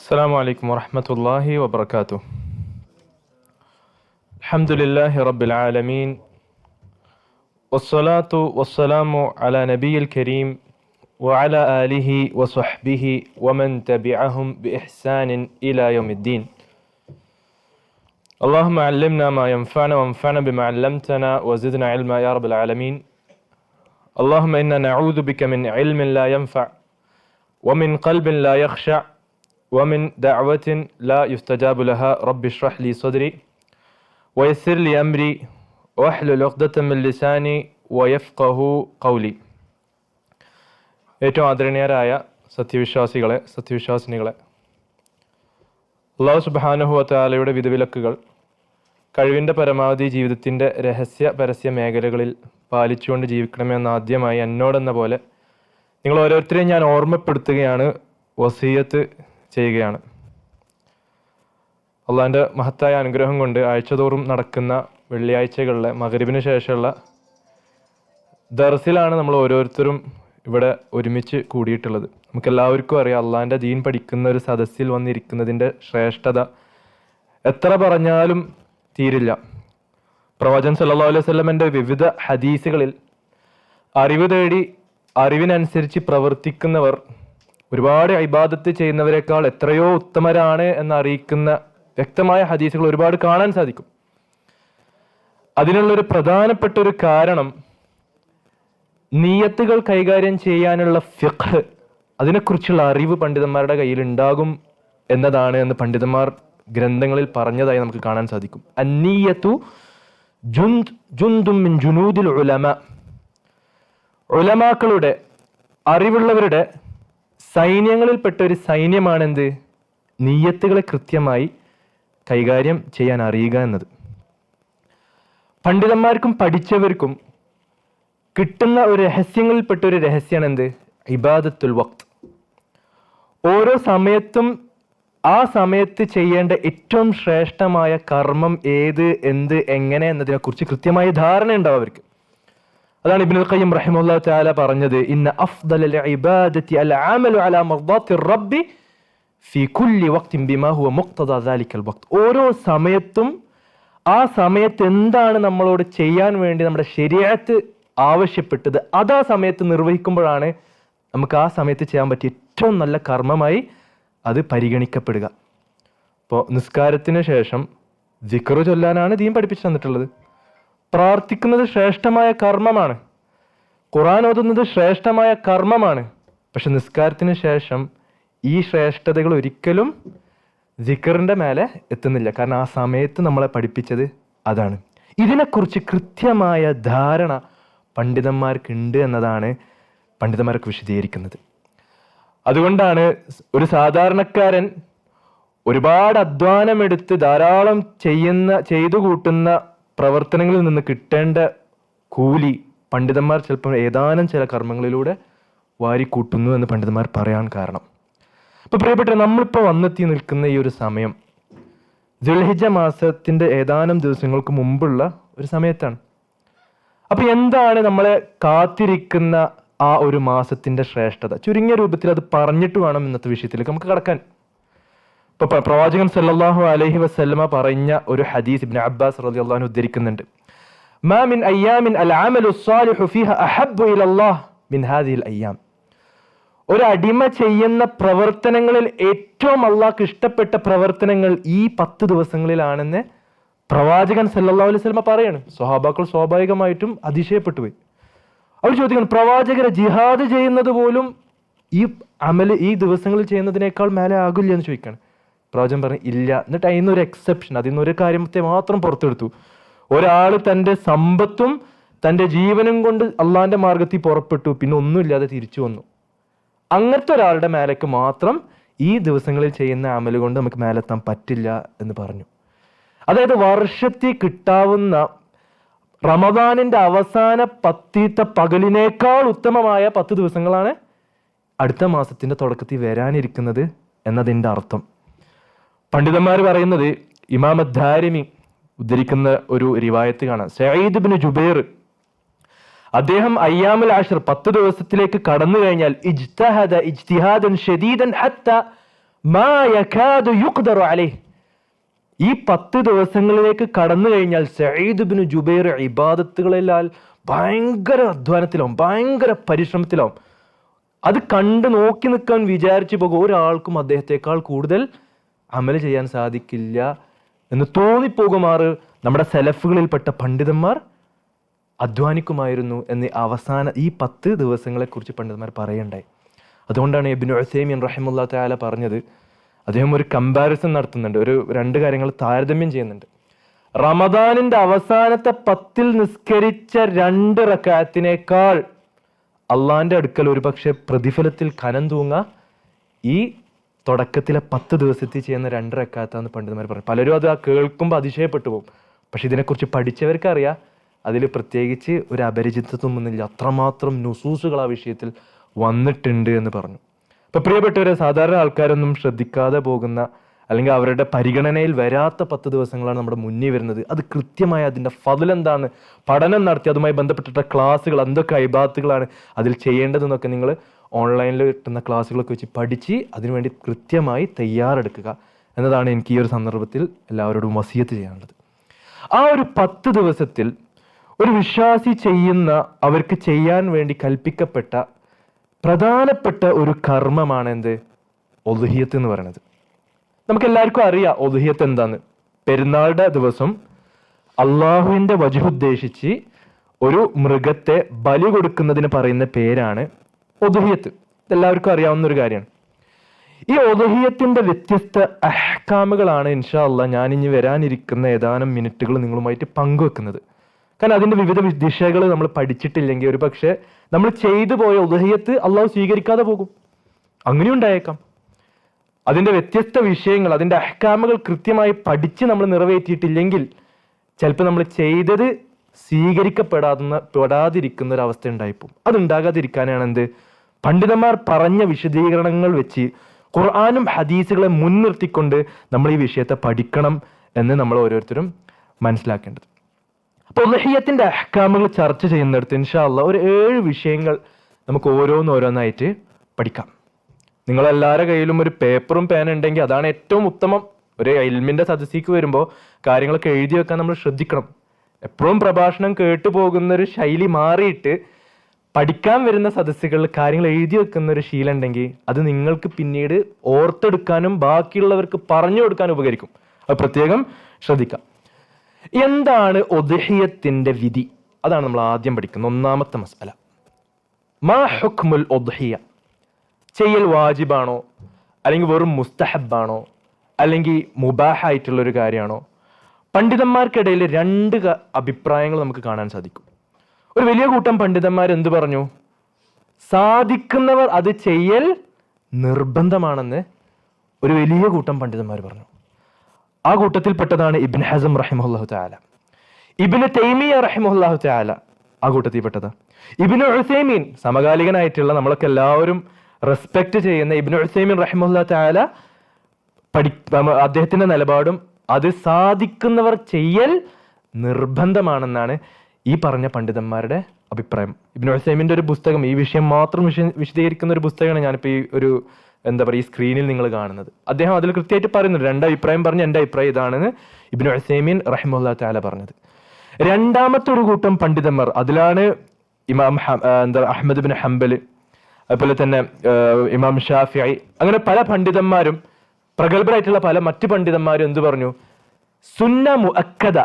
السلام عليكم ورحمة الله وبركاته. الحمد لله رب العالمين والصلاة والسلام على نبي الكريم وعلى آله وصحبه ومن تبعهم بإحسان إلى يوم الدين. اللهم علمنا ما ينفعنا وانفعنا بما علمتنا وزدنا علما يا رب العالمين. اللهم إنا نعوذ بك من علم لا ينفع ومن قلب لا يخشع ومن دعوة لا يستجاب لها رب اشرح لي صدري ويسر لي أمري واحلل عقدة من لساني ويفقه قولي. ഏറ്റവും ആദരണീയരായ സത്യവിശ്വാസിനികളെ, അല്ലാഹു സുബ്ഹാനഹു വ തആലയുടെ വിധിവിലക്കുകൾ കഴിവിൻ്റെ പരമാവധി ജീവിതത്തിൻ്റെ രഹസ്യ പരസ്യ മേഖലകളിൽ പാലിച്ചുകൊണ്ട് ജീവിക്കണമെന്ന് ആദ്യമായി എന്നോടെന്ന പോലെ നിങ്ങൾ ഓരോരുത്തരെയും ഞാൻ ഓർമ്മപ്പെടുത്തുകയാണ്, വസിയത്ത് ചെയ്യുകയാണ്. അള്ളാഹിൻ്റെ മഹത്തായ അനുഗ്രഹം കൊണ്ട് ആഴ്ചതോറും നടക്കുന്ന വെള്ളിയാഴ്ചകളിലെ മഗ്‌രിബിന് ശേഷമുള്ള ദർസിലാണ് നമ്മൾ ഓരോരുത്തരും ഇവിടെ ഒരുമിച്ച് കൂടിയിട്ടുള്ളത്. നമുക്കെല്ലാവർക്കും അറിയാം, അള്ളാഹിൻ്റെ ദീൻ പഠിക്കുന്ന ഒരു സദസ്സിൽ വന്നിരിക്കുന്നതിൻ്റെ ശ്രേഷ്ഠത എത്ര പറഞ്ഞാലും തീരില്ല. പ്രവാചകൻ സല്ലല്ലാഹു അലൈഹി വസല്ലമയുടെ വിവിധ ഹദീസുകളിൽ അറിവ് തേടി അറിവിനനുസരിച്ച് പ്രവർത്തിക്കുന്നവർ ഒരുപാട് ഇബാദത്ത് ചെയ്യുന്നവരെക്കാൾ എത്രയോ ഉത്തമരാണ് എന്നറിയിക്കുന്ന വ്യക്തമായ ഹദീസുകൾ ഒരുപാട് കാണാൻ സാധിക്കും. അതിനുള്ളൊരു പ്രധാനപ്പെട്ട ഒരു കാരണം നിയ്യത്തുകൾ കൈകാര്യം ചെയ്യാനുള്ള ഫിഖ്, അതിനെക്കുറിച്ചുള്ള അറിവ് പണ്ഡിതന്മാരുടെ കയ്യിൽ ഉണ്ടാകും എന്നതാണ് എന്ന് പണ്ഡിതന്മാർ ഗ്രന്ഥങ്ങളിൽ പറഞ്ഞതായി നമുക്ക് കാണാൻ സാധിക്കും. അന്നീയത്തു ജുന്ദും മിൻ ജുനൂദിൽ ഉലമ, ഉലമാക്കളുടെ അറിവുള്ളവരുടെ സൈന്യങ്ങളിൽപ്പെട്ട ഒരു സൈന്യമാണെന്ത്? നിയ്യത്തുകളെ കൃത്യമായി കൈകാര്യം ചെയ്യാൻ അറിയുക എന്നത്. പണ്ഡിതന്മാർക്കും പഠിച്ചവർക്കും കിട്ടുന്ന ഒരു രഹസ്യങ്ങളിൽപ്പെട്ട ഒരു രഹസ്യമാണ് എന്ത്? ഇബാദത്തുൽ വഖ്ത്. ഓരോ സമയത്തും ആ സമയത്ത് ചെയ്യേണ്ട ഏറ്റവും ശ്രേഷ്ഠമായ കർമ്മം ഏത്, എന്ത്, എങ്ങനെ എന്നതിനെക്കുറിച്ച് കൃത്യമായ ധാരണ ഉണ്ടാവും അവർക്ക്. അതാണ് ഇബ്നുൽ ഖയ്യിം റഹിമഹുല്ലാഹു തആല പറഞ്ഞത്, ഇന്ന അഫ്ദലൽ ഇബാദത്തി അൽ അമലു അലാ മർദാത്തിർ റബ്ബി ഫീ കുല്ലി വഖ്തിൻ ബിമാ ഹുവ മുഖ്തദാ ദാലിക്കൽ വഖ്ത്. ഓരോ സമയത്തും ആ സമയത്ത് എന്താണ് നമ്മളോട് ചെയ്യാൻ വേണ്ടി നമ്മുടെ ശരീഅത്ത് ആവശ്യപ്പെട്ടത് അത് ആ സമയത്ത് നിർവഹിക്കുമ്പോഴാണ് നമുക്ക് ആ സമയത്ത് ചെയ്യാൻ പറ്റിയ ഏറ്റവും നല്ല കർമ്മമായി അത് പരിഗണിക്കപ്പെടുക. ഇപ്പോൾ നിസ്കാരത്തിന് ശേഷം ദിക്റ് ചൊല്ലാനാണ് ദീൻ പഠിപ്പിച്ചു തന്നിട്ടുള്ളത്. പ്രാർത്ഥിക്കുന്നത് ശ്രേഷ്ഠമായ കർമ്മമാണ്, ഖുർആൻ ഓതുന്നത് ശ്രേഷ്ഠമായ കർമ്മമാണ്. പക്ഷെ നിസ്കാരത്തിന് ശേഷം ഈ ശ്രേഷ്ഠതകൾ ഒരിക്കലും ദിക്റിന്റെ മേലെ എത്തുന്നില്ല. കാരണം ആ സമയത്ത് നമ്മളെ പഠിപ്പിച്ചത് അതാണ്. ഇതിനെക്കുറിച്ച് കൃത്യമായ ധാരണ പണ്ഡിതന്മാർക്കുണ്ട് എന്നതാണ് പണ്ഡിതന്മാർക്ക് വിശദീകരിക്കുന്നത്. അതുകൊണ്ടാണ് ഒരു സാധാരണക്കാരൻ ഒരുപാട് അധ്വാനമെടുത്ത് ധാരാളം ചെയ്തു കൂട്ടുന്ന പ്രവർത്തനങ്ങളിൽ നിന്ന് കിട്ടേണ്ട കൂലി പണ്ഡിതന്മാർ ചിലപ്പോൾ ഏതാനും ചില കർമ്മങ്ങളിലൂടെ വാരിക്കൂട്ടുന്നു എന്ന് പണ്ഡിതന്മാർ പറയാൻ കാരണം. ഇപ്പൊ പ്രിയപ്പെട്ട, നമ്മളിപ്പോൾ വന്നെത്തി നിൽക്കുന്ന ഈ ഒരു സമയം ദുൽഹിജ്ജ മാസത്തിന്റെ ഏതാനും ദിവസങ്ങൾക്ക് മുമ്പുള്ള ഒരു സമയത്താണ്. അപ്പൊ എന്താണ് നമ്മളെ കാത്തിരിക്കുന്ന ആ ഒരു മാസത്തിന്റെ ശ്രേഷ്ഠത? ചുരുങ്ങിയ രൂപത്തിൽ അത് പറഞ്ഞിട്ട് വേണം ഇന്നത്തെ വിഷയത്തിലേക്ക് നമുക്ക് കടക്കാൻ. ഇപ്പൊ പ്രവാചകൻ സല്ലല്ലാഹു അലൈഹി വസല്ലമ പറഞ്ഞ ഒരു ഹദീസ് ഇബ്നു അബ്ബാസ് റളിയല്ലാഹു അൻഹു ഉദ്ധരിക്കുന്നുണ്ട്. മാ മിൻ അയ്യാമിൻ അൽ അമലു സ്വാലിഹു ഫീഹ അഹബ്ബു ഇലല്ലാഹ് മിൻ ഹാദിഹിൽ അയ്യാം. ഒരു അടിമ ചെയ്യുന്ന പ്രവർത്തനങ്ങളിൽ ഏറ്റവും അള്ളാഹ്ക്ക് ഇഷ്ടപ്പെട്ട പ്രവർത്തനങ്ങൾ ഈ 10 ദിവസങ്ങളിലാണെന്ന് പ്രവാചകൻ സല്ലല്ലാഹു അലൈഹി വസല്ലമ പറയാണ്. സ്വഹാബാക്കൾ സ്വാഭാവികമായിട്ടും അതിശയപ്പെട്ടു പോയി. അവർ ചോദിക്കണം, പ്രവാചകരെ ജിഹാദ് ചെയ്യുന്നത് പോലും ഈ അമല് ഈ ദിവസങ്ങളിൽ ചെയ്യുന്നതിനേക്കാൾ മേലെ ആകില്ല എന്ന് ചോദിക്കുകയാണ്. പ്രവാചകൻ പറഞ്ഞു ഇല്ല. എന്നിട്ട് അതിനൊരു എക്സെപ്ഷൻ, അതിനൊരു കാര്യത്തെ മാത്രം പുറത്തെടുത്തു. ഒരാൾ തൻ്റെ സമ്പത്തും തൻ്റെ ജീവനും കൊണ്ട് അള്ളാഹിന്റെ മാർഗത്തിൽ പുറപ്പെട്ടു, പിന്നെ ഒന്നുമില്ലാതെ തിരിച്ചു വന്നു. അങ്ങനത്തെ ഒരാളുടെ മേലേക്ക് മാത്രം ഈ ദിവസങ്ങളിൽ ചെയ്യുന്ന അമല് കൊണ്ട് നമുക്ക് മേലെത്താൻ പറ്റില്ല എന്ന് പറഞ്ഞു. അതായത് വർഷത്തിൽ കിട്ടാവുന്ന റമദാനിന്റെ അവസാന 10 പകലിനേക്കാൾ ഉത്തമമായ 10 ദിവസങ്ങളാണ് അടുത്ത മാസത്തിന്റെ തുടക്കത്തിൽ വരാനിരിക്കുന്നത് എന്നതിൻ്റെ അർത്ഥം. പണ്ഡിതന്മാർ പറയുന്നത്, ഇമാം അദ്ദാരിമി ഉദ്ധരിക്കുന്ന ഒരു റിവായത്ത് കാണാം. സഈദ് ഇബ്നു ജുബൈർ അദ്ദേഹം അയ്യാമുൽ ആഷിർ 10 ദിവസത്തിലേക്ക് കടന്നു കഴിഞ്ഞാൽ ഇജ്തഹദ ഇജ്തിഹാദൻ ശദീദൻ ഹത്ത മാ യകാദു യുഖ്ദറു അലൈഹി. ഈ 10 ദിവസങ്ങളിലേക്ക് കടന്നു കഴിഞ്ഞാൽ സഈദ് ഇബ്നു ജുബൈർ ഇബാദത്തുകളിലാൽ ഭയങ്കര അധ്വാനത്തിലാവും, ഭയങ്കര പരിശ്രമത്തിലാവും. അത് കണ്ട് നോക്കി നിൽക്കാൻ വിചാരിച്ചു പോകും ഒരാൾക്കും അദ്ദേഹത്തെക്കാൾ കൂടുതൽ അമൽ ചെയ്യാൻ സാധിക്കില്ല എന്ന് തോന്നിപ്പോകുമാറ് നമ്മുടെ സലഫുകളിൽപ്പെട്ട പണ്ഡിതന്മാർ അധ്വാനിക്കുമായിരുന്നു എന്ന് ഈ 10 ദിവസങ്ങളെക്കുറിച്ച് പണ്ഡിതന്മാർ പറയണ്ടായി. അതുകൊണ്ടാണ് ഇബ്നു ഉസൈമീൻ റഹിമഹുല്ലാഹു തആല പറഞ്ഞത്, അദ്ദേഹം ഒരു കമ്പാരിസൺ നടത്തുന്നുണ്ട്, ഒരു 2 കാര്യങ്ങൾ താരതമ്യം ചെയ്യുന്നുണ്ട്. റമദാനിന്റെ അവസാനത്തെ 10 നിസ്കരിച്ച 2 റക്അത്തിനേക്കാൾ അള്ളാന്റെ അടുക്കൽ ഒരു പക്ഷെ പ്രതിഫലത്തിൽ കനം തൂങ്ങ ഈ തുടക്കത്തിലെ 10 ദിവസത്തിൽ ചെയ്യുന്ന 2 റക്അത്താന്ന് പണ്ഡിതന്മാർ പറഞ്ഞു. പലരും അത് കേൾക്കുമ്പോൾ അതിശയപ്പെട്ടു പോകും. പക്ഷെ ഇതിനെക്കുറിച്ച് പഠിച്ചവർക്ക് അറിയാം അതിൽ പ്രത്യേകിച്ച് ഒരു അപരിചിതത്വമൊന്നുമില്ല, അത്രമാത്രം നുസൂസുകൾ ആ വിഷയത്തിൽ വന്നിട്ടുണ്ട് എന്ന് പറഞ്ഞു. ഇപ്പൊ പ്രിയപ്പെട്ടവരെ, സാധാരണ ആൾക്കാരൊന്നും ശ്രദ്ധിക്കാതെ പോകുന്ന അല്ലെങ്കിൽ അവരുടെ പരിഗണനയിൽ വരാത്ത 10 ദിവസങ്ങളാണ് നമ്മുടെ മുന്നിൽ വരുന്നത്. അത് കൃത്യമായി അതിൻ്റെ ഫضൽ എന്താണ്, പഠനം നടത്തി അതുമായി ബന്ധപ്പെട്ടിട്ട ക്ലാസ്സുകൾ, എന്തൊക്കെ ഇബാദത്തുകളാണ് അതിൽ ചെയ്യേണ്ടതെന്നൊക്കെ നിങ്ങൾ ഓൺലൈനിൽ കിട്ടുന്ന ക്ലാസ്സുകളൊക്കെ വെച്ച് പഠിച്ച് അതിനുവേണ്ടി കൃത്യമായി തയ്യാറെടുക്കുക എന്നതാണ് എനിക്ക് ഈ ഒരു സന്ദർഭത്തിൽ എല്ലാവരോടും വസിയത്ത് ചെയ്യാനുള്ളത്. ആ ഒരു 10 ദിവസത്തിൽ ഒരു വിശ്വാസി അവർക്ക് ചെയ്യാൻ വേണ്ടി കൽപ്പിക്കപ്പെട്ട പ്രധാനപ്പെട്ട ഒരു കർമ്മമാണ് എന്ത്? ഉദ്ഹിയ്യത്ത് എന്ന് പറയുന്നത്. നമുക്ക് എല്ലാവർക്കും അറിയാം ഉദ്ഹിയ്യത്ത് എന്താന്ന്. പെരുന്നാളുടെ ദിവസം അള്ളാഹുവിന്റെ വജ്ഹ് ഉദ്ദേശിച്ച് ഒരു മൃഗത്തെ ബലി കൊടുക്കുന്നതിന് പറയുന്ന പേരാണ് ഉദ്ഹിയ്യത്ത്. ഇതെല്ലാവർക്കും അറിയാവുന്ന ഒരു കാര്യമാണ്. ഈ ഉദ്ഹിയ്യത്തിന്റെ വ്യത്യസ്ത അഹ്കാമുകളാണ് ഇൻഷാ അള്ളാഹ് ഞാൻ ഇനി വരാനിരിക്കുന്ന ഏതാനും മിനിറ്റുകൾ നിങ്ങളുമായിട്ട് പങ്കുവെക്കുന്നത്. കാരണം അതിന്റെ വിവിധ ദിശകൾ നമ്മൾ പഠിച്ചിട്ടില്ലെങ്കിൽ ഒരു പക്ഷെ നമ്മൾ ചെയ്തു പോയ ഉദ്ഹിയ്യത്ത് അള്ളാഹു സ്വീകരിക്കാതെ പോകും, അങ്ങനെയുണ്ടായേക്കാം. അതിന്റെ വ്യത്യസ്ത വിഷയങ്ങൾ, അതിന്റെ അഹ്കാമുകൾ കൃത്യമായി പഠിച്ച് നമ്മൾ നിറവേറ്റിയിട്ടില്ലെങ്കിൽ ചിലപ്പോൾ നമ്മൾ ചെയ്തത് സ്വീകരിക്കപ്പെടാതിരിക്കുന്ന ഒരു അവസ്ഥ ഉണ്ടായിപ്പോവും. അതുണ്ടാകാതിരിക്കാനാണ് എന്ത് പണ്ഡിതന്മാർ പറഞ്ഞ വിശദീകരണങ്ങൾ വെച്ച് ഖുർആനും ഹദീസുകളെ മുൻനിർത്തിക്കൊണ്ട് നമ്മൾ ഈ വിഷയത്തെ പഠിക്കണം എന്ന് നമ്മൾ ഓരോരുത്തരും മനസ്സിലാക്കേണ്ടത്. അപ്പോൾ ഉദ്ഹിയ്യത്തിന്റെ അഹ്കാമുകൾ ചർച്ച ചെയ്യുന്നിടത്ത് ഇൻഷാ അല്ലാഹ് ഒരു 7 വിഷയങ്ങൾ നമുക്ക് ഓരോന്നായിട്ട് പഠിക്കാം. നിങ്ങളെല്ലാവരുടെ കയ്യിലും ഒരു പേപ്പറും പേന ഉണ്ടെങ്കിൽ അതാണ് ഏറ്റവും ഉത്തമം. ഒരു ഇൽമിന്റെ സദസ്സിക്ക് വരുമ്പോൾ കാര്യങ്ങളൊക്കെ എഴുതി വെക്കാൻ നമ്മൾ ശ്രദ്ധിക്കണം. എപ്പോഴും പ്രഭാഷണം കേട്ടു പോകുന്ന ഒരു ശൈലി മാറിയിട്ട് പഠിക്കാൻ വരുന്ന സദസ്സുകളിൽ കാര്യങ്ങൾ എഴുതി വെക്കുന്ന ഒരു ശീലം ഉണ്ടെങ്കിൽ അത് നിങ്ങൾക്ക് പിന്നീട് ഓർത്തെടുക്കാനും ബാക്കിയുള്ളവർക്ക് പറഞ്ഞു കൊടുക്കാനും ഉപകരിക്കും. അത് പ്രത്യേകം ശ്രദ്ധിക്കാം. എന്താണ് ഉദ്ഹിയ്യത്തിന്റെ വിധി? അതാണ് നമ്മൾ ആദ്യം പഠിക്കുന്നത്. ഒന്നാമത്തെ മസ്അല, മാ ഹുക്മുൽ ഉദ്ഹിയ്യ. ചെയ്യൽ വാജിബാണോ, അല്ലെങ്കിൽ വെറും മുസ്തഹബാണോ, അല്ലെങ്കിൽ മുബാഹായിട്ടുള്ള ഒരു കാര്യമാണോ? പണ്ഡിതന്മാർക്കിടയിൽ 2 അഭിപ്രായങ്ങൾ നമുക്ക് കാണാൻ സാധിക്കും. ഒരു വലിയ കൂട്ടം പണ്ഡിതന്മാർ എന്ത് പറഞ്ഞു? സാധിക്കുന്നവർ അത് ചെയ്യൽ നിർബന്ധമാണെന്ന് ഒരു വലിയ കൂട്ടം പണ്ഡിതന്മാർ പറഞ്ഞു. ആ കൂട്ടത്തിൽപ്പെട്ടതാണ് ഇബ്ൻ ഹസം റഹിമഹുല്ലാഹു തആല, ഇബ്നു തൈമിയ റഹിമഹുല്ലാഹു തആല ആ കൂട്ടത്തിൽപ്പെട്ടതാ. ഇബ്നു ഉസൈമീൻ, സമകാലികനായിട്ടുള്ള നമ്മളൊക്കെ എല്ലാവരും റെസ്പെക്ട് ചെയ്യുന്ന ഇബ്നു ഉസൈമീൻ റഹിമഹുല്ലാഹു തആല അദ്ദേഹത്തിന്റെ നിലപാടും അത് സാധിക്കുന്നവർ ചെയ്യൽ നിർബന്ധമാണെന്നാണ് ഈ പറഞ്ഞ പണ്ഡിതന്മാരുടെ അഭിപ്രായം. ഇബ്നു ഉസൈമിന്റെ ഒരു പുസ്തകം, ഈ വിഷയം മാത്രം വിശദീകരിക്കുന്ന ഒരു പുസ്തകമാണ് ഞാനിപ്പോൾ ഈ ഒരു ഈ സ്ക്രീനിൽ നിങ്ങൾ കാണുന്നത്. അദ്ദേഹം അതിൽ കൃത്യമായിട്ട് പറയുന്നുണ്ട്, 2 അഭിപ്രായം പറഞ്ഞ് എൻ്റെ അഭിപ്രായം ഇതാണെന്ന് ഇബ്നു ഉസൈമീൻ റഹിമഹുല്ലാഹു തആല പറഞ്ഞത്. രണ്ടാമത്തെ ഒരു കൂട്ടം പണ്ഡിതന്മാർ, അതിലാണ് ഇമാം അഹ്മദ് ബിൻ ഹംബൽ, അതുപോലെ തന്നെ ഇമാം ഷാഫിഈ, അങ്ങനെ പല പണ്ഡിതന്മാരും പ്രഗത്ഭരായിട്ടുള്ള പല മറ്റു പണ്ഡിതന്മാരും എന്ത് പറഞ്ഞു? സുന്ന മുഅക്കദ,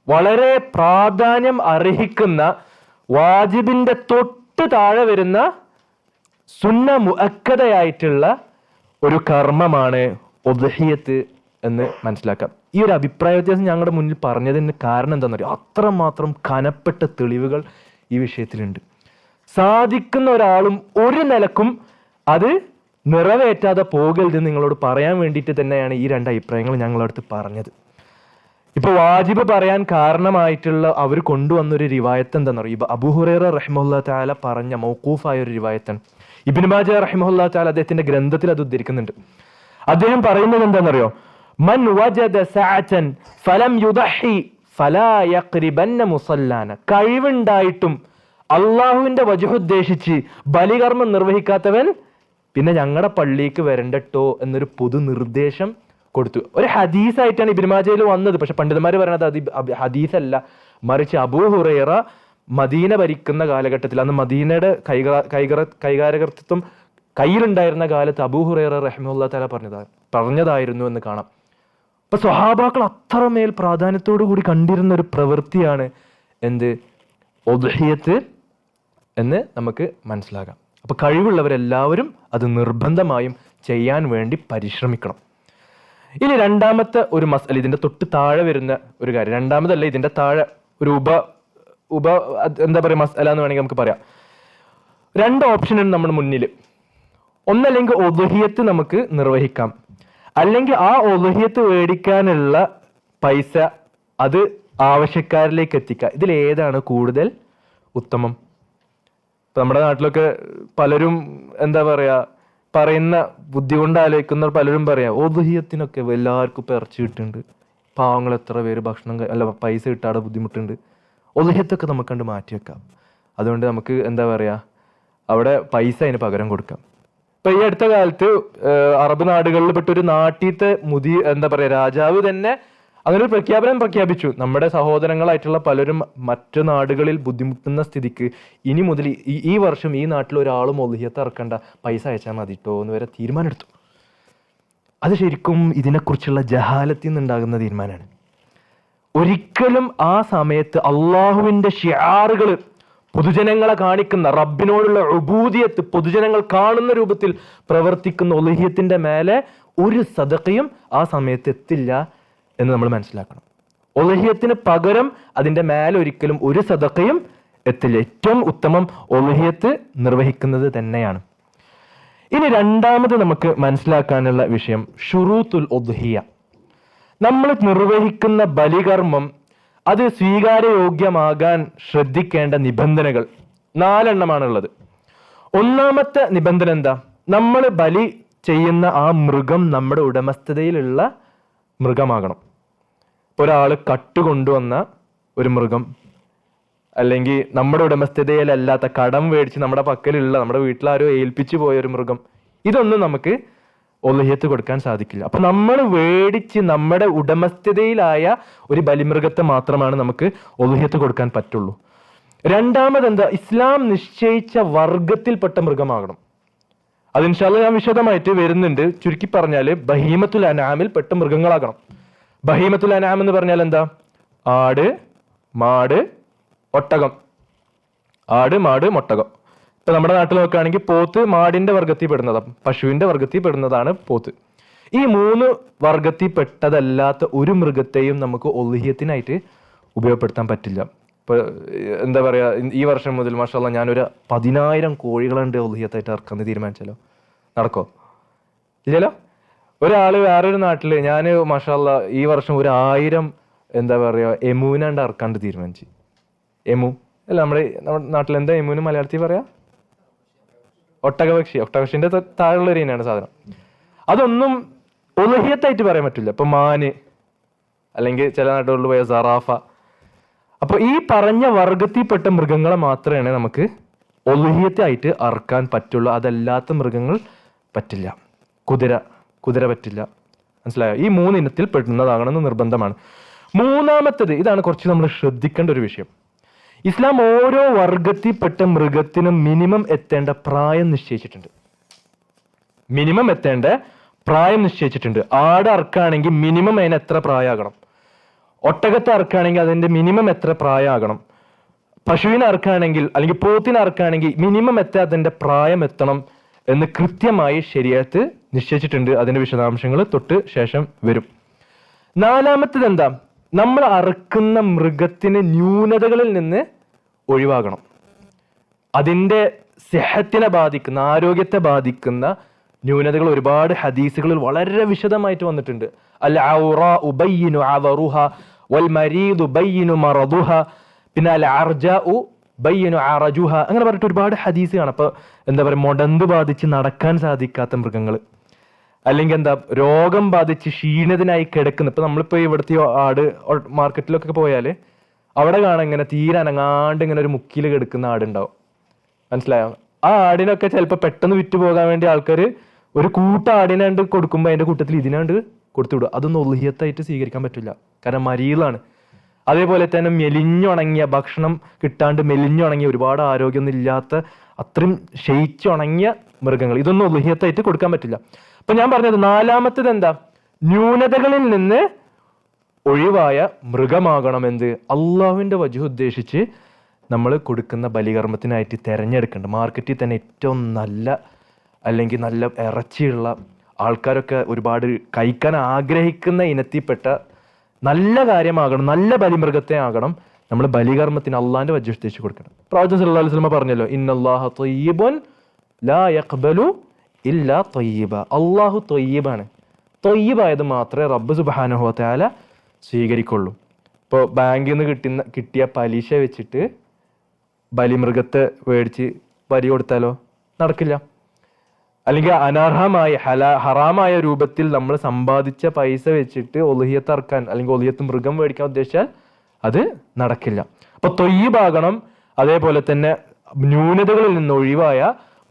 വളരെ പ്രാധാന്യം അർഹിക്കുന്ന വാജിബിന്റെ തൊട്ട് താഴെ വരുന്ന സുന്ന മുഅക്കദയായിട്ടുള്ള ഒരു കർമ്മമാണ് ഉദ്ഹിയ്യത്ത് എന്ന് മനസ്സിലാക്കാം. ഈ ഒരു അഭിപ്രായ വ്യത്യാസം ഞങ്ങളുടെ മുന്നിൽ പറഞ്ഞതിന് കാരണം എന്താണെന്ന് അറിയാം? അത്രമാത്രം കനപ്പെട്ട തെളിവുകൾ ഈ വിഷയത്തിലുണ്ട്. സാധിക്കുന്ന ഒരാളും ഒരു നിലക്കും അത് നിറവേറ്റാതെ പോകരുതെന്ന് നിങ്ങളോട് പറയാൻ വേണ്ടിയിട്ട് തന്നെയാണ് ഈ 2 അഭിപ്രായങ്ങൾ ഞങ്ങളടുത്ത് പറഞ്ഞത്. ഇപ്പൊ വാജിബ് പറയാൻ കാരണമായിട്ടുള്ള അവർ കൊണ്ടുവന്നൊരു റിവായത്ത് എന്താണെന്ന് അറിയാം? അബൂ ഹുറൈറ റഹിമഹുല്ലാഹു തആല പറഞ്ഞ മൗഖൂഫായ ഒരു റിവായത്താണ്. ഇബ്നു മാജah റഹിമഹുല്ലാഹു തആല അദ്ദേഹത്തിന്റെ ഗ്രന്ഥത്തിൽ അത് ഉദ്ധരിക്കുന്നുണ്ട്. അദ്ദേഹം പറയുന്നത് എന്താണെന്നറിയോ? മൻ വജദ സഅതൻ ഫലം യുദഹി ഫലാ യഖ്രിബന്ന മുസല്ലാന. കഴിവുണ്ടായിട്ടും അള്ളാഹുവിന്റെ വജ്ഹ് ഉദ്ദേശിച്ച് ബലികർമ്മം നിർവഹിക്കാത്തവൻ പിന്നെ ഞങ്ങളുടെ പള്ളിക്ക് വരണ്ടട്ടോ എന്നൊരു പൊതു നിർദ്ദേശം കൊടുത്തു. ഒരു ഹദീസായിട്ടാണ് ഇബ്നു മാജയിൽ വന്നത്. പക്ഷെ പണ്ഡിതന്മാർ പറയുന്നത് അത് ഹദീസല്ല, മറിച്ച് അബൂ ഹുറൈറ മദീന ഭരിക്കുന്ന കാലഘട്ടത്തിൽ, അന്ന് മദീനയുടെ കൈകാര്യകർത്തൃത്വം കയ്യിലുണ്ടായിരുന്ന കാലത്ത് അബൂ ഹുറൈറ റഹിമഹുല്ലാഹു തആല പറഞ്ഞതായിരുന്നു എന്ന് കാണാം. അപ്പൊ സ്വഹാബാക്കൾ അത്രമേൽ പ്രാധാന്യത്തോടു കൂടി കണ്ടിരുന്ന ഒരു പ്രവൃത്തിയാണ് എന്ത്, ഉദ്ഹിയത്ത് എന്ന് നമുക്ക് മനസ്സിലാകാം. അപ്പൊ കഴിവുള്ളവരെല്ലാവരും അത് നിർബന്ധമായും ചെയ്യാൻ വേണ്ടി പരിശ്രമിക്കണം. ഇനി രണ്ടാമത്തെ ഒരു മസല, ഇതിന്റെ തൊട്ട് താഴെ വരുന്ന ഒരു കാര്യം, രണ്ടാമതല്ല ഇതിന്റെ താഴെ ഒരു എന്താ പറയുക മസല എന്ന് വേണമെങ്കിൽ നമുക്ക് പറയാം. 2 ഓപ്ഷനാണ് നമ്മുടെ മുന്നിൽ. ഒന്നല്ലെങ്കിൽ ഉദ്ഹിയത്ത് നമുക്ക് നിർവഹിക്കാം, അല്ലെങ്കിൽ ആ ഉദ്ഹിയത്ത് മേടിക്കാനുള്ള പൈസ അത് ആവശ്യക്കാരിലേക്ക് എത്തിക്കുക. ഇതിൽ ഏതാണ് കൂടുതൽ ഉത്തമം? ഇപ്പൊ നമ്മുടെ നാട്ടിലൊക്കെ പലരും എന്താ പറയാ പറയുന്ന ബുദ്ധി കൊണ്ട് ആലോചിക്കുന്ന പലരും പറയാം ഉദ്ഹിയത്തിനൊക്കെ എല്ലാവർക്കും ഇപ്പൊ ഇറച്ചി കിട്ടുന്നുണ്ട്, പാവങ്ങൾ എത്ര പേര് ഭക്ഷണം പൈസ കിട്ടാതെ ബുദ്ധിമുട്ടുണ്ട്, ഉദ്ഹിയത്തൊക്കെ നമുക്ക് കണ്ട് മാറ്റി വെക്കാം, അതുകൊണ്ട് നമുക്ക് എന്താ പറയാ അവിടെ പൈസ അതിന് പകരം കൊടുക്കാം. ഇപ്പൊ ഈ അടുത്ത കാലത്ത് അറബ് നാടുകളിൽ പെട്ട ഒരു നാട്ടിലത്തെ എന്താ പറയാ രാജാവ് തന്നെ അങ്ങനെ ഒരു പ്രഖ്യാപനം പ്രഖ്യാപിച്ചു. നമ്മുടെ സഹോദരങ്ങളായിട്ടുള്ള പലരും മറ്റു നാടുകളിൽ ബുദ്ധിമുട്ടുന്ന സ്ഥിതിക്ക് ഇനി മുതൽ ഈ വർഷം ഈ നാട്ടിൽ ഒരാളും ഉദ്ഹിയത്ത് ഇറക്കണ്ട, പൈസ അയച്ചാൽ മതിട്ടോ എന്ന് വരെ തീരുമാനമെടുത്തു. അത് ശരിക്കും ഇതിനെക്കുറിച്ചുള്ള ജഹാലത്തിൽ നിന്നുണ്ടാകുന്ന തീരുമാനമാണ്. ഒരിക്കലും ആ സമയത്ത് അള്ളാഹുവിന്റെ ഷിആറുകൾ പൊതുജനങ്ങളെ കാണിക്കുന്ന, റബ്ബിനോടുള്ള ഉബൂദിയത്ത് പൊതുജനങ്ങൾ കാണുന്ന രൂപത്തിൽ പ്രവർത്തിക്കുന്ന ഉദ്ഹിയത്തിന്റെ മേലെ ഒരു സദഖയും ആ സമയത്ത് എത്തില്ല എന്ന് നമ്മൾ മനസ്സിലാക്കണം. ഉദ്ഹിയത്തിന് പകരം അതിന്റെ മേലെ ഒരിക്കലും ഒരു സദഖയും എത്തില്ല. ഏറ്റവും ഉത്തമം ഉദ്ഹിയത്ത് നിർവഹിക്കുന്നത് തന്നെയാണ്. ഇനി രണ്ടാമത് നമുക്ക് മനസ്സിലാക്കാനുള്ള വിഷയം ഷുറൂത്തുൽ ഉദ്ഹിയ. നമ്മൾ നിർവഹിക്കുന്ന ബലികർമ്മം അത് സ്വീകാര്യയോഗ്യമാകാൻ ശ്രദ്ധിക്കേണ്ട നിബന്ധനകൾ 4 എണ്ണമാണുള്ളത്. ഒന്നാമത്തെ നിബന്ധന എന്താ? നമ്മൾ ബലി ചെയ്യുന്ന ആ മൃഗം നമ്മുടെ ഉടമസ്ഥതയിലുള്ള മൃഗമാകണം. ഒരാൾ കട്ടുകൊണ്ടുവന്ന ഒരു മൃഗം, അല്ലെങ്കിൽ നമ്മുടെ ഉടമസ്ഥതയിലല്ലാത്ത കടം മേടിച്ച് നമ്മുടെ പക്കലുള്ള, നമ്മുടെ വീട്ടിലാരോ ഏൽപ്പിച്ചു പോയ ഒരു മൃഗം, ഇതൊന്നും നമുക്ക് ഉദ്ഹിയത്ത് കൊടുക്കാൻ സാധിക്കില്ല. അപ്പൊ നമ്മൾ മേടിച്ച് നമ്മുടെ ഉടമസ്ഥതയിലായ ഒരു ബലിമൃഗത്തെ മാത്രമാണ് നമുക്ക് ഉദ്ഹിയത്ത് കൊടുക്കാൻ പറ്റുള്ളൂ. രണ്ടാമത് എന്താ? ഇസ്ലാം നിശ്ചയിച്ച വർഗത്തിൽപ്പെട്ട മൃഗമാകണം. അത് ഇൻഷാ അല്ലാഹ് ഞാൻ വിശദമായിട്ട് വരുന്നുണ്ട്. ചുരുക്കി പറഞ്ഞാൽ ബഹീമത്തുൽ അൻആമിൽ പെട്ട മൃഗങ്ങളാകണം. ബഹീമത്തുൽ അൻആം എന്ന് പറഞ്ഞാൽ എന്താ? ആട്, മാട്, ഒട്ടകം. ആട്, മാട്, ഒട്ടകം. ഇപ്പൊ നമ്മുടെ നാട്ടിൽ നോക്കുകയാണെങ്കിൽ പോത്ത് മാടിന്റെ വർഗത്തിൽ പെടുന്നതാണ്, പശുവിന്റെ വർഗത്തിൽ പെടുന്നതാണ് പോത്ത്. ഈ 3 വർഗത്തിൽ പെട്ടതല്ലാത്ത ഒരു മൃഗത്തെയും നമുക്ക് ഉദ്ഹിയത്തിനായിട്ട് ഉപയോഗപ്പെടുത്താൻ പറ്റില്ല. ഇപ്പൊ എന്താ പറയാ, ഈ വർഷം മുതൽ മാഷാ അല്ലാഹ് ഞാനൊരു 10,000 കോഴികളുണ്ട് ഉദ്ഹിയത്തായിട്ട് ഇറക്കാന്ന് തീരുമാനിച്ചാലോ? നടക്കോ? ഇല്ലല്ലോ. ഒരാള് വേറൊരു നാട്ടില് ഞാൻ മാഷാ അല്ലാഹ് ഈ വർഷം 1000 എന്താ പറയാ എമൂനാണ്ട് ഇറക്കാണ്ട് തീരുമാനിച്ചു. എമു അല്ല, നമ്മുടെ നാട്ടിൽ എന്താ എമുവിന് മലയാളത്തിൽ പറയാ? ഒട്ടകപക്ഷി. ഒട്ടകപക്ഷിന്റെ താഴെയുള്ള ഒരു ഇനമാണ് സാധനം. അതൊന്നും ഉദ്ഹിയത്തായിട്ട് പറയാൻ പറ്റില്ല. ഇപ്പൊ മാന്, അല്ലെങ്കിൽ ചില നാട്ടുകളിൽ പോയ സറാഫ. അപ്പൊ ഈ പറഞ്ഞ വർഗത്തിൽപ്പെട്ട മൃഗങ്ങളെ മാത്രമേ നമുക്ക് ഉദ്ഹിയത്തായിട്ട് അറക്കാൻ പറ്റുള്ളൂ. അതല്ലാത്ത മൃഗങ്ങൾ പറ്റില്ല. കുതിര പറ്റില്ല. മനസ്സിലായോ? ഈ 3 ഇനത്തിൽ പെടുന്നതാകണമെന്ന് നിർബന്ധമാണ്. മൂന്നാമത്തത്, ഇതാണ് കുറച്ച് നമ്മൾ ശ്രദ്ധിക്കേണ്ട ഒരു വിഷയം. ഇസ്ലാം ഓരോ വർഗത്തിൽപ്പെട്ട മൃഗത്തിനും മിനിമം എത്തേണ്ട പ്രായം നിശ്ചയിച്ചിട്ടുണ്ട്. ആട് അറക്കുകയാണെങ്കിൽ മിനിമം അതിന് എത്ര പ്രായമാകണം? ഒട്ടകത്തെ അറക്കുകയാണെങ്കിൽ അതിന്റെ മിനിമം എത്ര പ്രായമാകണം? പശുവിനെ അറക്കുകയാണെങ്കിൽ അല്ലെങ്കിൽ പോത്തിനെ അറക്കുകയാണെങ്കിൽ മിനിമം അതിന്റെ പ്രായം എത്തണം എന്ന് കൃത്യമായി ശരീഅത്ത് നിശ്ചയിച്ചിട്ടുണ്ട്. അതിന്റെ വിശദാംശങ്ങൾ തൊട്ട് ശേഷം വരും. നാലാമത്തത് എന്താ? നമ്മൾ അറക്കുന്ന മൃഗത്തിന് ന്യൂനതകളിൽ നിന്ന് ഒഴിവാകണം. അതിൻ്റെ സെഹത്തിനെ ബാധിക്കുന്ന, ആരോഗ്യത്തെ ബാധിക്കുന്ന ന്യൂനതകൾ ഒരുപാട് ഹദീസുകളിൽ വളരെ വിശദമായിട്ട് വന്നിട്ടുണ്ട്. അൽ ഔറാ ഉബയ്യിനു അവറുഹ വൽ മരീദു ബയ്യിനു മറദുഹ, പിന്നെ അൽ അർജാഉ ബയ്യിനു അറജുഹ, അങ്ങനെ പറഞ്ഞിട്ട് ഒരുപാട് ഹദീസ് കാണാം. അപ്പൊ എന്താ പറയുക, മുടന്ത് ബാധിച്ച് നടക്കാൻ സാധിക്കാത്ത മൃഗങ്ങൾ, അല്ലെങ്കിൽ എന്താ രോഗം ബാധിച്ച് ക്ഷീണിതനായി കിടക്കുന്ന. ഇപ്പൊ നമ്മളിപ്പോ ഇവിടുത്തെ ആട് മാർക്കറ്റിലൊക്കെ പോയാല് അവിടെ കാണാൻ ഇങ്ങനെ തീരെ അനങ്ങാണ്ട് ഇങ്ങനെ ഒരു മുക്കിൽ കിടക്കുന്ന ആടുണ്ടാവും. മനസ്സിലായോ? ആ ആടിനൊക്കെ ചിലപ്പോൾ പെട്ടെന്ന് വിറ്റ് പോകാൻ വേണ്ടി ആൾക്കാർ ഒരു ആടിനാണ്ട് കൊടുക്കുമ്പോൾ അതിന്റെ കൂട്ടത്തിൽ ഇതിനാണ്ട് കൊടുത്തുവിടുക. അതൊന്നും ഉളുഹിയത്തായിട്ട് സ്വീകരിക്കാൻ പറ്റില്ല, കാരണം മരീളാണ്. അതേപോലെ തന്നെ മെലിഞ്ഞുണങ്ങിയ ഭക്ഷണം കിട്ടാണ്ട് മെലിഞ്ഞുണങ്ങിയ ഒരുപാട് ആരോഗ്യമൊന്നും ഇല്ലാത്ത അത്രയും ക്ഷയിച്ചുണങ്ങിയ മൃഗങ്ങൾ, ഇതൊന്നും ഉളുഹിയത്തായിട്ട് കൊടുക്കാൻ പറ്റില്ല. അപ്പൊ ഞാൻ പറഞ്ഞത് നാലാമത്തത് എന്താ, ന്യൂനതകളിൽ നിന്ന് ഒഴിവായ മൃഗമാകണം എന്ത്, അള്ളാഹുവിന്റെ വജഹ് ഉദ്ദേശിച്ച് നമ്മൾ കൊടുക്കുന്ന ബലികർമ്മത്തിനായിട്ട് തിരഞ്ഞെടുക്കേണ്ട മാർക്കറ്റിൽ തന്നെ ഏറ്റവും നല്ല അല്ലെങ്കിൽ നല്ല ഇറച്ചിയുള്ള ആൾക്കാരൊക്കെ ഒരുപാട് കഴിക്കാൻ ആഗ്രഹിക്കുന്ന ഇനത്തിൽപ്പെട്ട നല്ല കാര്യമാകണം, നല്ല ബലിമൃഗത്തെ ആകണം നമ്മൾ ബലികർമ്മത്തിന് അള്ളാഹിന്റെ വജഹ് ഉദ്ദേശിച്ച് കൊടുക്കണം. പ്രവാചകൻ സല്ലല്ലാഹു അലൈഹി വസല്ലം പറഞ്ഞല്ലോ, ഇന്നല്ലാഹ ത്വയ്യിബുൻ ലാ യഖ്ബലു ഇല്ലാ ത്വയ്യിബ. അള്ളാഹു ത്വയ്യിബാണ്, ത്വയ്യിബായത് മാത്രമേ റബ്ബ് സുബ്ഹാനഹു വ തആല സ്വീകരിക്കുള്ളൂ. ഇപ്പോൾ ബാങ്കിൽ നിന്ന് കിട്ടിയ പലിശ വെച്ചിട്ട് ബലിമൃഗത്തെ മേടിച്ച് ബലി കൊടുത്താലോ നടക്കില്ല. അല്ലെങ്കിൽ അനർഹമായ ഹറാമായ രൂപത്തിൽ നമ്മൾ സമ്പാദിച്ച പൈസ വെച്ചിട്ട് ഒളുഹിയത്ത് അറക്കാൻ അല്ലെങ്കിൽ ഒളുഹിയത്ത് മൃഗം മേടിക്കാൻ ഉദ്ദേശിച്ചാൽ അത് നടക്കില്ല. അപ്പൊ ത്വയ്യിബാകണം, അതേപോലെ തന്നെ ന്യൂനതകളിൽ നിന്ന് ഒഴിവായ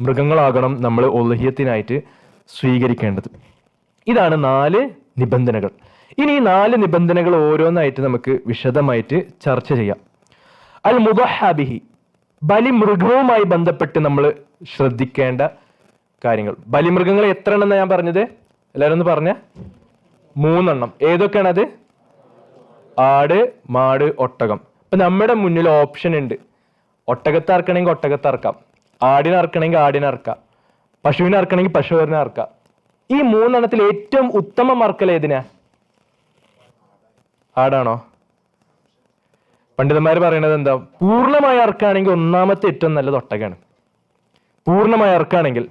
മൃഗങ്ങളാകണം നമ്മൾ ഒളുഹിയത്തിനായിട്ട് സ്വീകരിക്കേണ്ടത്. ഇതാണ് 4 നിബന്ധനകൾ. ഇനി ഈ 4 നിബന്ധനകൾ ഓരോന്നായിട്ട് നമുക്ക് വിശദമായിട്ട് ചർച്ച ചെയ്യാം. അൽ മുദഹ്ഹബിഹി, ബലിമൃഗവുമായി ബന്ധപ്പെട്ട് നമ്മൾ ശ്രദ്ധിക്കേണ്ട കാര്യങ്ങൾ. ബലിമൃഗങ്ങൾ എത്ര എണ്ണം ഞാൻ പറഞ്ഞത്, എല്ലാവരും ഒന്ന് പറഞ്ഞ 3 എണ്ണം. ഏതൊക്കെയാണത്? ആട്, മാട്, ഒട്ടകം. ഇപ്പൊ നമ്മുടെ മുന്നിൽ ഓപ്ഷൻ ഉണ്ട്, ഒട്ടകത്തെ അറക്കണമെങ്കിൽ ഒട്ടകത്തെ അറക്കാം, ആടിനെ അറക്കണമെങ്കിൽ ആടിനെ അറക്കാം, പശുവിനെ അറക്കണമെങ്കിൽ പശുവിനെ അറക്കാം. ഈ 3 എണ്ണത്തിൽ ഏറ്റവും ഉത്തമം അറക്കൽ ഏതിനാ? ആടാണോ? പണ്ഡിതന്മാർ പറയുന്നത് എന്താ, പൂർണ്ണമായി അറക്കുകയാണെങ്കിൽ ഒന്നാമത്തെ ഏറ്റവും നല്ലത് ഒട്ടകമാണ്. പൂർണ്ണമായി അറക്കുകയാണെങ്കിൽ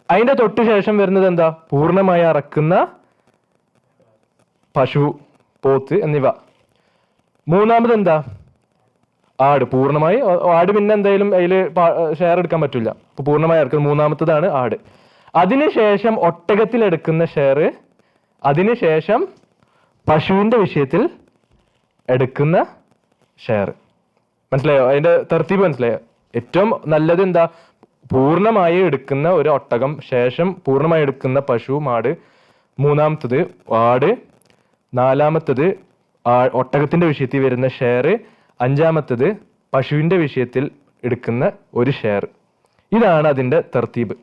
അതിന്റെ തൊട്ട് ശേഷം വരുന്നത് എന്താ, പൂർണ്ണമായി അറക്കുന്ന പശു, പോത്ത് എന്നിവ. മൂന്നാമത് എന്താ, ആട്. പൂർണ്ണമായി ആട് പിന്നെ എന്തായാലും അതിൽ ഷെയർ എടുക്കാൻ പറ്റില്ല, അപ്പൊ പൂർണ്ണമായി അറക്കുന്നത് മൂന്നാമത്തതാണ് ആട്. അതിനുശേഷം ഒട്ടകത്തിൽ എടുക്കുന്ന ഷെയർ, അതിനുശേഷം പശുവിന്റെ വിഷയത്തിൽ എടുക്കുന്ന ഷെയർ. മനസ്സിലായോ? അതിന്റെ തർത്തീബ് മനസ്സിലായോ? ഏറ്റവും നല്ലത് എന്താ, പൂർണ്ണമായി എടുക്കുന്ന ഒരു ഒട്ടകം, ശേഷം പൂർണ്ണമായി എടുക്കുന്ന പശു, മാട്, മൂന്നാമത്തത് ആട്, നാലാമത്തത് ഒട്ടകത്തിന്റെ വിഷയത്തിൽ വരുന്ന ഷെയർ, അഞ്ചാമത്തത് പശുവിന്റെ വിഷയത്തിൽ എടുക്കുന്ന ഒരു ഷെയർ. ഇതാണ് അതിന്റെ തർത്തീബ്.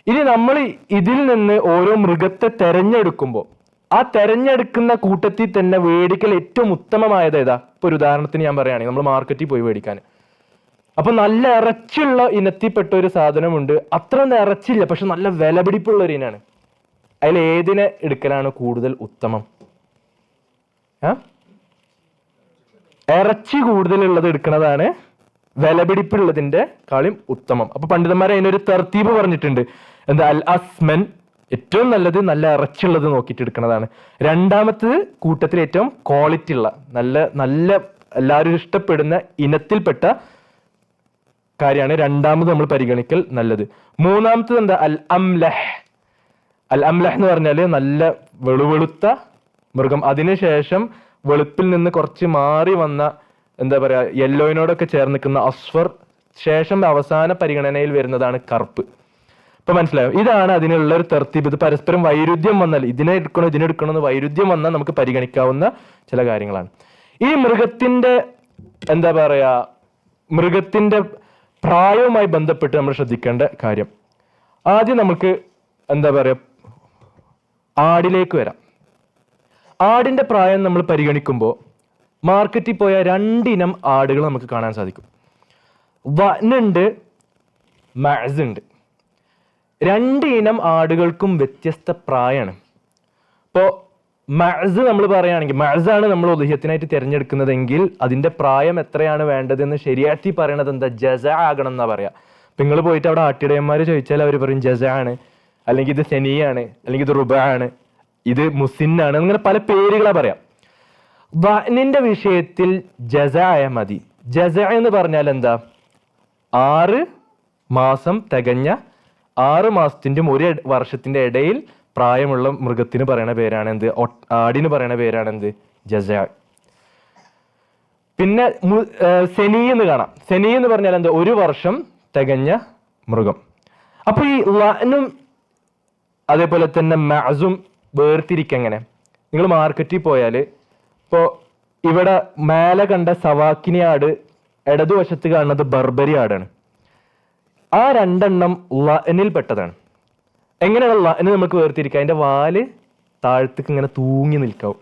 ഇനി നമ്മൾ ഇതിൽ നിന്ന് ഓരോ മൃഗത്തെ തെരഞ്ഞെടുക്കുമ്പോൾ ആ തെരഞ്ഞെടുക്കുന്ന കൂട്ടത്തിൽ തന്നെ മേടിക്കൽ ഏറ്റവും ഉത്തമമായത് ഏതാ? ഇപ്പൊ ഒരു ഉദാഹരണത്തിന് ഞാൻ പറയുകയാണെങ്കിൽ നമ്മൾ മാർക്കറ്റിൽ പോയി മേടിക്കാൻ, അപ്പൊ നല്ല ഇറച്ചിയുള്ള ഇനത്തിൽപ്പെട്ട ഒരു സാധനമുണ്ട്, അത്ര ഇറച്ചില്ല പക്ഷെ നല്ല വിലപിടിപ്പുള്ള ഒരു ഇനാണ്. അതിൽ ഏതിനെ എടുക്കലാണ് കൂടുതൽ ഉത്തമം? ഇറച്ചി കൂടുതലുള്ളത് എടുക്കുന്നതാണ് വിലപിടിപ്പുള്ളതിന്റെ കാളും ഉത്തമം. അപ്പൊ പണ്ഡിതന്മാരെ അതിനൊരു തർത്തീബ് പറഞ്ഞിട്ടുണ്ട്. എന്താ? അൽ അസ്മൻ, ഏറ്റവും നല്ലത് നല്ല ഇറച്ചിയുള്ളത് നോക്കിയിട്ട് എടുക്കുന്നതാണ്. രണ്ടാമത്തത് കൂട്ടത്തിൽ ഏറ്റവും ക്വാളിറ്റി ഉള്ള നല്ല നല്ല എല്ലാവരും ഇഷ്ടപ്പെടുന്ന ഇനത്തിൽപ്പെട്ട കാര്യമാണ് രണ്ടാമത് നമ്മൾ പരിഗണിക്കൽ നല്ലത്. മൂന്നാമത്തത് എന്താ? അൽ അംലഹ്. അൽ അംലഹ് എന്ന് പറഞ്ഞാൽ നല്ല വെളുവെളുത്ത മൃഗം, അതിനുശേഷം വെളുപ്പിൽ നിന്ന് കുറച്ച് മാറി വന്ന എന്താ പറയാ യെല്ലോയിനോടൊക്കെ ചേർന്ന് നിൽക്കുന്ന അസ്ഫർ, ശേഷം അവസാന പരിഗണനയിൽ വരുന്നതാണ് കറുപ്പ്. ഇപ്പൊ മനസ്സിലായോ? ഇതാണ് അതിനുള്ള ഒരു തർത്തീബ്. ഇത് പരസ്പരം വൈരുദ്ധ്യം വന്നാൽ ഇതിനെടുക്കണോ എന്ന് വൈരുദ്ധ്യം വന്നാൽ നമുക്ക് പരിഗണിക്കാവുന്ന ചില കാര്യങ്ങളാണ്. ഈ മൃഗത്തിന്റെ എന്താ പറയാ മൃഗത്തിന്റെ പ്രായവുമായി ബന്ധപ്പെട്ട് നമ്മൾ ശ്രദ്ധിക്കേണ്ട കാര്യം, ആദ്യം നമുക്ക് എന്താ പറയാ ആടിലേക്ക് വരാം. ആടിന്റെ പ്രായം നമ്മൾ പരിഗണിക്കുമ്പോൾ മാർക്കറ്റിൽ പോയ 2 ഇനം ആടുകൾ നമുക്ക് കാണാൻ സാധിക്കും. വനുണ്ട്, മഅസ് ഉണ്ട്. 2 ഇനം ആടുകൾക്കും വ്യത്യസ്ത പ്രായമാണ്. ഇപ്പോൾ മഅസ് നമ്മൾ പറയുകയാണെങ്കിൽ, മഅസാണ് നമ്മൾ ഉദ്ഹിയത്തിനായിട്ട് തിരഞ്ഞെടുക്കുന്നതെങ്കിൽ അതിന്റെ പ്രായം എത്രയാണ് വേണ്ടതെന്ന് ശരിയാറ്റി പറയണത് എന്താ? ജസ ആകണം എന്നാ പറയാ. നിങ്ങൾ പോയിട്ട് അവിടെ ആട്ടിടയന്മാർ ചോദിച്ചാൽ അവർ പറയും ജസ ആണ്, അല്ലെങ്കിൽ ഇത് സെനിയാണ്, അല്ലെങ്കിൽ ഇത് റുബ ആണ്, ഇത് മുസിന്നാണ്, അങ്ങനെ പല പേരുകളാ പറയാം. വനിന്റെ വിഷയത്തിൽ ജസ ആയ മതി. ജസ എന്ന് പറഞ്ഞാൽ എന്താ? 6 മാസം തികഞ്ഞ 6 മാസത്തിൻ്റെയും 1 വർഷത്തിന്റെ ഇടയിൽ പ്രായമുള്ള മൃഗത്തിന് പറയുന്ന പേരാണ് എന്ത്? ആടിന് പറയുന്ന പേരാണ് എന്ത്? ജസ. പിന്നെ സെനി എന്ന് കാണാം. സെനി എന്ന് പറഞ്ഞാൽ എന്താ? 1 വർഷം തികഞ്ഞ മൃഗം. അപ്പൊ ഈ ലഅനും അതേപോലെ തന്നെ മഅസും വേർതിരിക്കെങ്ങനെ? നിങ്ങൾ മാർക്കറ്റിൽ പോയാൽ ഇപ്പോൾ ഇവിടെ മേലെ കണ്ട സവാക്കിനി ആട്, ഇടതുവശത്ത് കാണുന്നത് ബർബരി ആടാണ്. ആ രണ്ടെണ്ണം ലഅനിൽ പെട്ടതാണ്. എങ്ങനെയാണ് ലഅന് നമുക്ക് വേർതിരിക്കുക? അതിന്റെ വാല് താഴത്തേക്ക് ഇങ്ങനെ തൂങ്ങി നിൽക്കാവും.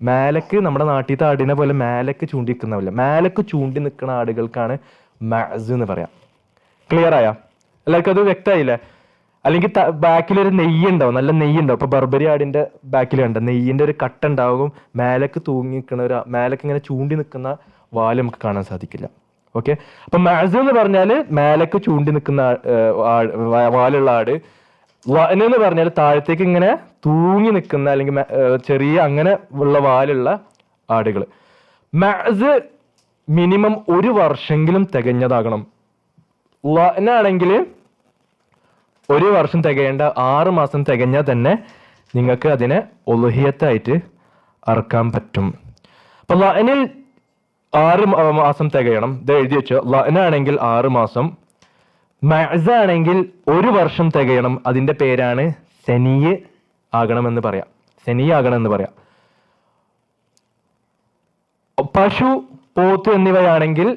മേലക്ക് നമ്മുടെ നാട്ടിലത്തെ ആടിനെ പോലെ മേലക്ക് ചൂണ്ടി നിൽക്കുന്നവല്ല, മേലക്ക് ചൂണ്ടി നിൽക്കുന്ന ആടുകൾക്കാണ് മഅസ് എന്ന് പറയാം. ക്ലിയർ ആയാ? എല്ലാവർക്കും അത് വ്യക്തമായില്ലേ? അല്ലെങ്കിൽ ബാക്കിലൊരു നെയ്യ് ഉണ്ടാവും, നല്ല നെയ്യ് ഉണ്ടാവും. ഇപ്പൊ ബർബരി ആടിന്റെ ബാക്കിൽ കണ്ട നെയ്യിന്റെ ഒരു കട്ട ഉണ്ടാവും. മേലക്ക് തൂങ്ങി നിൽക്കുന്ന മേലക്ക് ഇങ്ങനെ ചൂണ്ടി നിൽക്കുന്ന വാല് നമുക്ക് കാണാൻ സാധിക്കില്ല. ഓക്കെ, അപ്പൊ മഅസ് എന്ന് പറഞ്ഞാൽ മേലക്ക് ചൂണ്ടി നിൽക്കുന്ന വാലുള്ള ആട്. ലഅന് എന്ന് പറഞ്ഞാൽ താഴത്തേക്ക് ഇങ്ങനെ തൂങ്ങി നിൽക്കുന്ന അല്ലെങ്കിൽ ചെറിയ അങ്ങനെ ഉള്ള വാലുള്ള ആടുകൾ. മഅസ് മിനിമം 1 വർഷമെങ്കിലും തികഞ്ഞതാകണം. ലഅനാണെങ്കിൽ 1 വർഷം തികയേണ്ട, 6 മാസം തികഞ്ഞാൽ തന്നെ നിങ്ങൾക്ക് അതിനെ ഉളുഹിയത്തായിട്ട് അറക്കാൻ പറ്റും. അപ്പൊ ലഅനിൽ 6 മാസം തികയണം. ഇത് എഴുതി വെച്ചോ. ലഅനാണെങ്കിൽ 6 മാസം, മഅസ് ആണെങ്കിൽ 1 വർഷം തികയണം. അതിന്റെ പേരാണ് സനിയ് ആകണമെന്ന് പറയാം. സനിയ് ആകണമെന്ന് പറയാം. പശു, പോത്ത് എന്നിവയാണെങ്കിൽ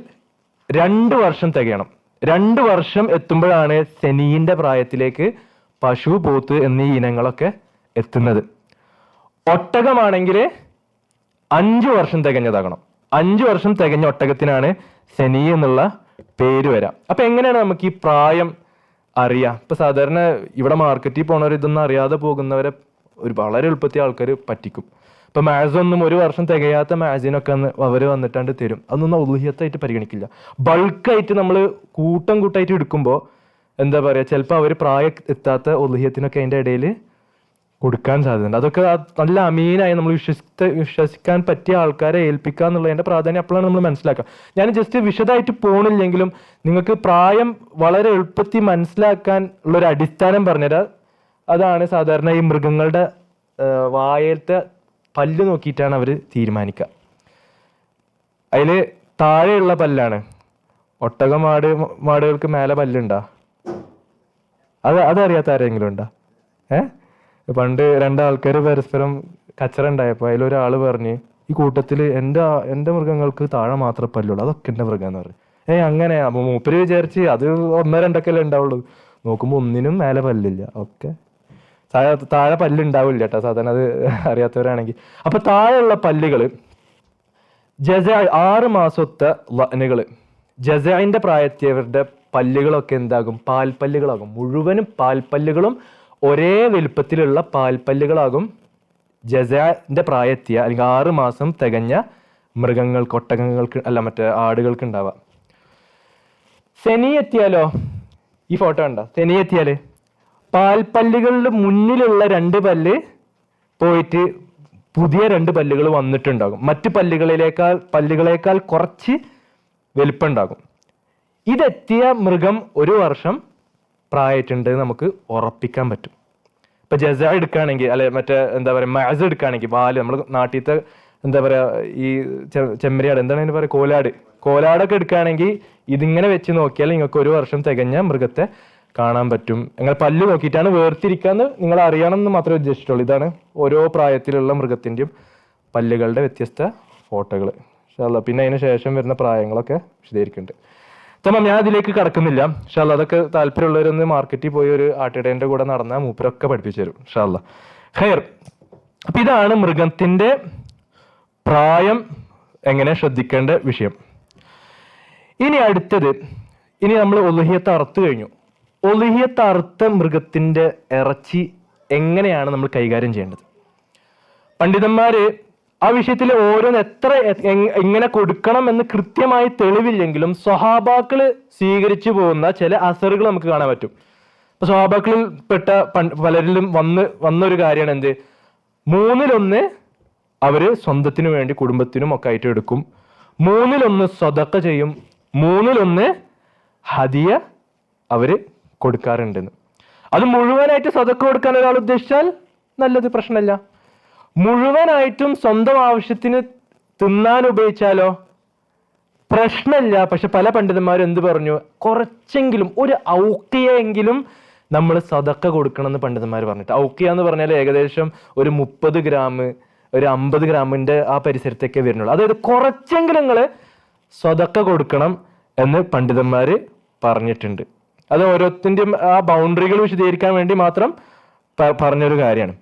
2 വർഷം തികയണം. 2 വർഷം എത്തുമ്പോഴാണ് സെനീന്റെ പ്രായത്തിലേക്ക് പശു, പോത്ത് എന്നീ ഇനങ്ങളൊക്കെ എത്തുന്നത്. ഒട്ടകമാണെങ്കിൽ 5 വർഷം തികഞ്ഞതാകണം. 5 വർഷം തികഞ്ഞ ഒട്ടകത്തിനാണ് സെനി എന്നുള്ള പേര് വരാം. അപ്പൊ എങ്ങനെയാണ് നമുക്ക് ഈ പ്രായം അറിയാം? ഇപ്പൊ സാധാരണ ഇവിടെ മാർക്കറ്റിൽ പോണവർ ഇതൊന്നും അറിയാതെ പോകുന്നവരെ വളരെ എളുപ്പത്തിൽ ആൾക്കാർ പറ്റിക്കും. ഇപ്പൊ മഅസ് ഒന്നും 1 വർഷം തികയാത്ത മഅസിനൊക്കെ അവര് വന്നിട്ടാണ്ട് തരും. അതൊന്നും ഉളുഹിയത്തായിട്ട് പരിഗണിക്കില്ല. ബൾക്കായിട്ട് നമ്മൾ കൂട്ടായിട്ട് എടുക്കുമ്പോൾ എന്താ പറയാ, ചിലപ്പോൾ അവർ പ്രായം എത്താത്ത ഉളുഹിയത്തിനൊക്കെ അതിന്റെ ഇടയിൽ കൊടുക്കാൻ സാധ്യതയുണ്ട്. അതൊക്കെ നല്ല അമീനായി നമ്മൾ വിശ്വസിക്കാൻ പറ്റിയ ആൾക്കാരെ ഏൽപ്പിക്കുക എന്നുള്ളതിന്റെ പ്രാധാന്യം അപ്പോഴാണ് നമ്മൾ മനസ്സിലാക്കുക. ഞാൻ ജസ്റ്റ് വിശദമായിട്ട് പോണില്ലെങ്കിലും നിങ്ങൾക്ക് പ്രായം വളരെ എളുപ്പത്തിൽ മനസ്സിലാക്കാൻ ഉള്ളൊരു അടിസ്ഥാനം പറഞ്ഞുതരാം. അതാണ് സാധാരണ ഈ മൃഗങ്ങളുടെ വായത്തെ പല്ല് നോക്കിയിട്ടാണ് അവർ തീരുമാനിക്കുക. അതിൽ താഴെയുള്ള പല്ലാണ്. മാടുകൾക്ക് മേലെ പല്ലുണ്ടാ? അതറിയാത്ത ആരെങ്കിലും ഉണ്ടാ? പണ്ട് 2 ആൾക്കാർ പരസ്പരം കച്ചറ ഉണ്ടായപ്പോൾ അതിലൊരാൾ പറഞ്ഞ്, ഈ കൂട്ടത്തിൽ എൻ്റെ മൃഗങ്ങൾക്ക് താഴെ മാത്രമേ പല്ലുള്ളൂ, അതൊക്കെ എൻ്റെ മൃഗം എന്ന് പറഞ്ഞു. അങ്ങനെ മൂപ്പര് വിചാരിച്ച് അത് 1-2 ഉണ്ടാവുള്ളൂ. നോക്കുമ്പോൾ ഒന്നിനും മേലെ പല്ലില്ല. ഒക്കെ താഴെ പല്ലുണ്ടാവില്ല കേട്ടോ, സാധാരണ അത് അറിയാത്തവരാണെങ്കിൽ. അപ്പൊ താഴെയുള്ള പല്ലുകൾ ജസ 6 മാസത്തെ ലഅനുകള്. ജസഇന്റെ പ്രായത്തിയവരുടെ പല്ലുകളൊക്കെ എന്താകും? പാൽപ്പല്ലുകളാകും. മുഴുവനും പാൽപ്പല്ലുകളും ഒരേ വലുപ്പത്തിലുള്ള പാൽപ്പല്ലുകളാകും ജസഇന്റെ പ്രായത്തിയ അല്ലെങ്കിൽ 6 മാസം തികഞ്ഞ മൃഗങ്ങൾക്ക്, ഒട്ടകങ്ങൾക്ക് അല്ല മറ്റേ ആടുകൾക്ക് ഉണ്ടാവാം. സെനി എത്തിയാലോ? ഈ ഫോട്ടോ കണ്ടോ? സെനി എത്തിയാല് പാൽപ്പല്ലുകളുടെ മുന്നിലുള്ള 2 പല്ല് പോയിട്ട് പുതിയ 2 പല്ലുകൾ വന്നിട്ടുണ്ടാകും. മറ്റു പല്ലുകളേക്കാൾ കുറച്ച് വലിപ്പം ഉണ്ടാകും. ഇതെത്തിയ മൃഗം 1 വർഷം പ്രായമായിട്ടുണ്ട് നമുക്ക് ഉറപ്പിക്കാൻ പറ്റും. ഇപ്പൊ ജസ എടുക്കുകയാണെങ്കിൽ, അല്ലെ മറ്റേ എന്താ പറയാ മഅസ് എടുക്കുകയാണെങ്കിൽ, വാല് നമ്മൾ നാട്ടിലത്തെ എന്താ പറയാ ഈ ചെമ്മരിയാട്, എന്താണ് അതിന് പറയാ, കോലാടൊക്കെ എടുക്കുകയാണെങ്കിൽ ഇതിങ്ങനെ വെച്ച് നോക്കിയാൽ നിങ്ങൾക്ക് 1 വർഷം തികഞ്ഞ മൃഗത്തെ കാണാൻ പറ്റും. നിങ്ങൾ പല്ല് നോക്കിയിട്ടാണ് വേർതിരിക്കാന്ന് നിങ്ങൾ അറിയണം എന്ന് മാത്രമേ ഉദ്ദേശിച്ചിട്ടുള്ളൂ. ഇതാണ് ഓരോ പ്രായത്തിലുള്ള മൃഗത്തിൻ്റെയും പല്ലുകളുടെ വ്യത്യസ്ത ഫോട്ടോകൾ. പിന്നെ അതിന് ശേഷം വരുന്ന പ്രായങ്ങളൊക്കെ വിശദീകരിക്കുന്നുണ്ട്. തമാം, ഞാൻ അതിലേക്ക് കടക്കുന്നില്ല. ഇൻഷാല്ലാ അതൊക്കെ താല്പര്യമുള്ളവരൊന്ന് മാർക്കറ്റിൽ പോയി ഒരു ആട്ടിടേൻ്റെ കൂടെ നടന്നാൽ മൂപ്പരൊക്കെ പഠിപ്പിച്ചു തരും ഇൻഷാല്ലാ. ഖൈർ. അപ്പൊ ഇതാണ് മൃഗത്തിന്റെ പ്രായം എങ്ങനെ ശ്രദ്ധിക്കേണ്ട വിഷയം. ഇനി അടുത്തത്, ഇനി നമ്മൾ ഉളുഹിയത്ത് അറുത്ത് കഴിഞ്ഞു. ഉളുഹിയത്ത് അറുത്ത മൃഗത്തിന്റെ ഇറച്ചി എങ്ങനെയാണ് നമ്മൾ കൈകാര്യം ചെയ്യേണ്ടത്? പണ്ഡിതന്മാര് ആ വിഷയത്തിൽ ഓരോന്ന് എങ്ങനെ കൊടുക്കണം എന്ന് കൃത്യമായി തെളിവില്ലെങ്കിലും സ്വഹാബാക്കള് സ്വീകരിച്ചു പോകുന്ന ചില അസറുകൾ നമുക്ക് കാണാൻ പറ്റും. അപ്പൊ സ്വഹാബാക്കളിൽ പെട്ട പലരിലും വന്നൊരു കാര്യമാണ് എന്ത്? 3-1 അവര് സ്വന്തത്തിനു വേണ്ടി കുടുംബത്തിനും ഒക്കെ ആയിട്ട് എടുക്കും. 3-1 സ്വതക്ക ചെയ്യും. 3-1 ഹദിയ അവര് കൊടുക്കാറുണ്ടെന്ന്. അത് മുഴുവനായിട്ട് സ്വതക്ക കൊടുക്കാൻ ഒരാൾ ഉദ്ദേശിച്ചാൽ നല്ലത്, പ്രശ്നമില്ല. മുഴുവനായിട്ടും സ്വന്തം ആവശ്യത്തിന് തിന്നാൻ ഉപയോഗിച്ചാലോ പ്രശ്നമില്ല. പക്ഷെ പല പണ്ഡിതന്മാരും എന്ത് പറഞ്ഞു, കുറച്ചെങ്കിലും ഒരു ഔക്കിയെങ്കിലും നമ്മൾ സദക്ക കൊടുക്കണം എന്ന് പണ്ഡിതന്മാർ പറഞ്ഞിട്ട്. ഔക്കിയ എന്ന് പറഞ്ഞാൽ ഏകദേശം ഒരു 30 ഗ്രാം, ഒരു 50 ഗ്രാമിന്റെ ആ പരിസരത്തേക്കേ വരുന്നുള്ളൂ. അതായത് കുറച്ചെങ്കിലും നിങ്ങൾ സദക്ക കൊടുക്കണം എന്ന് പണ്ഡിതന്മാര് പറഞ്ഞിട്ടുണ്ട്. അത് ഓരോരുത്തരുടെയും ആ ബൗണ്ടറികൾ വിശദീകരിക്കാൻ വേണ്ടി മാത്രം പറഞ്ഞൊരു കാര്യമാണ്.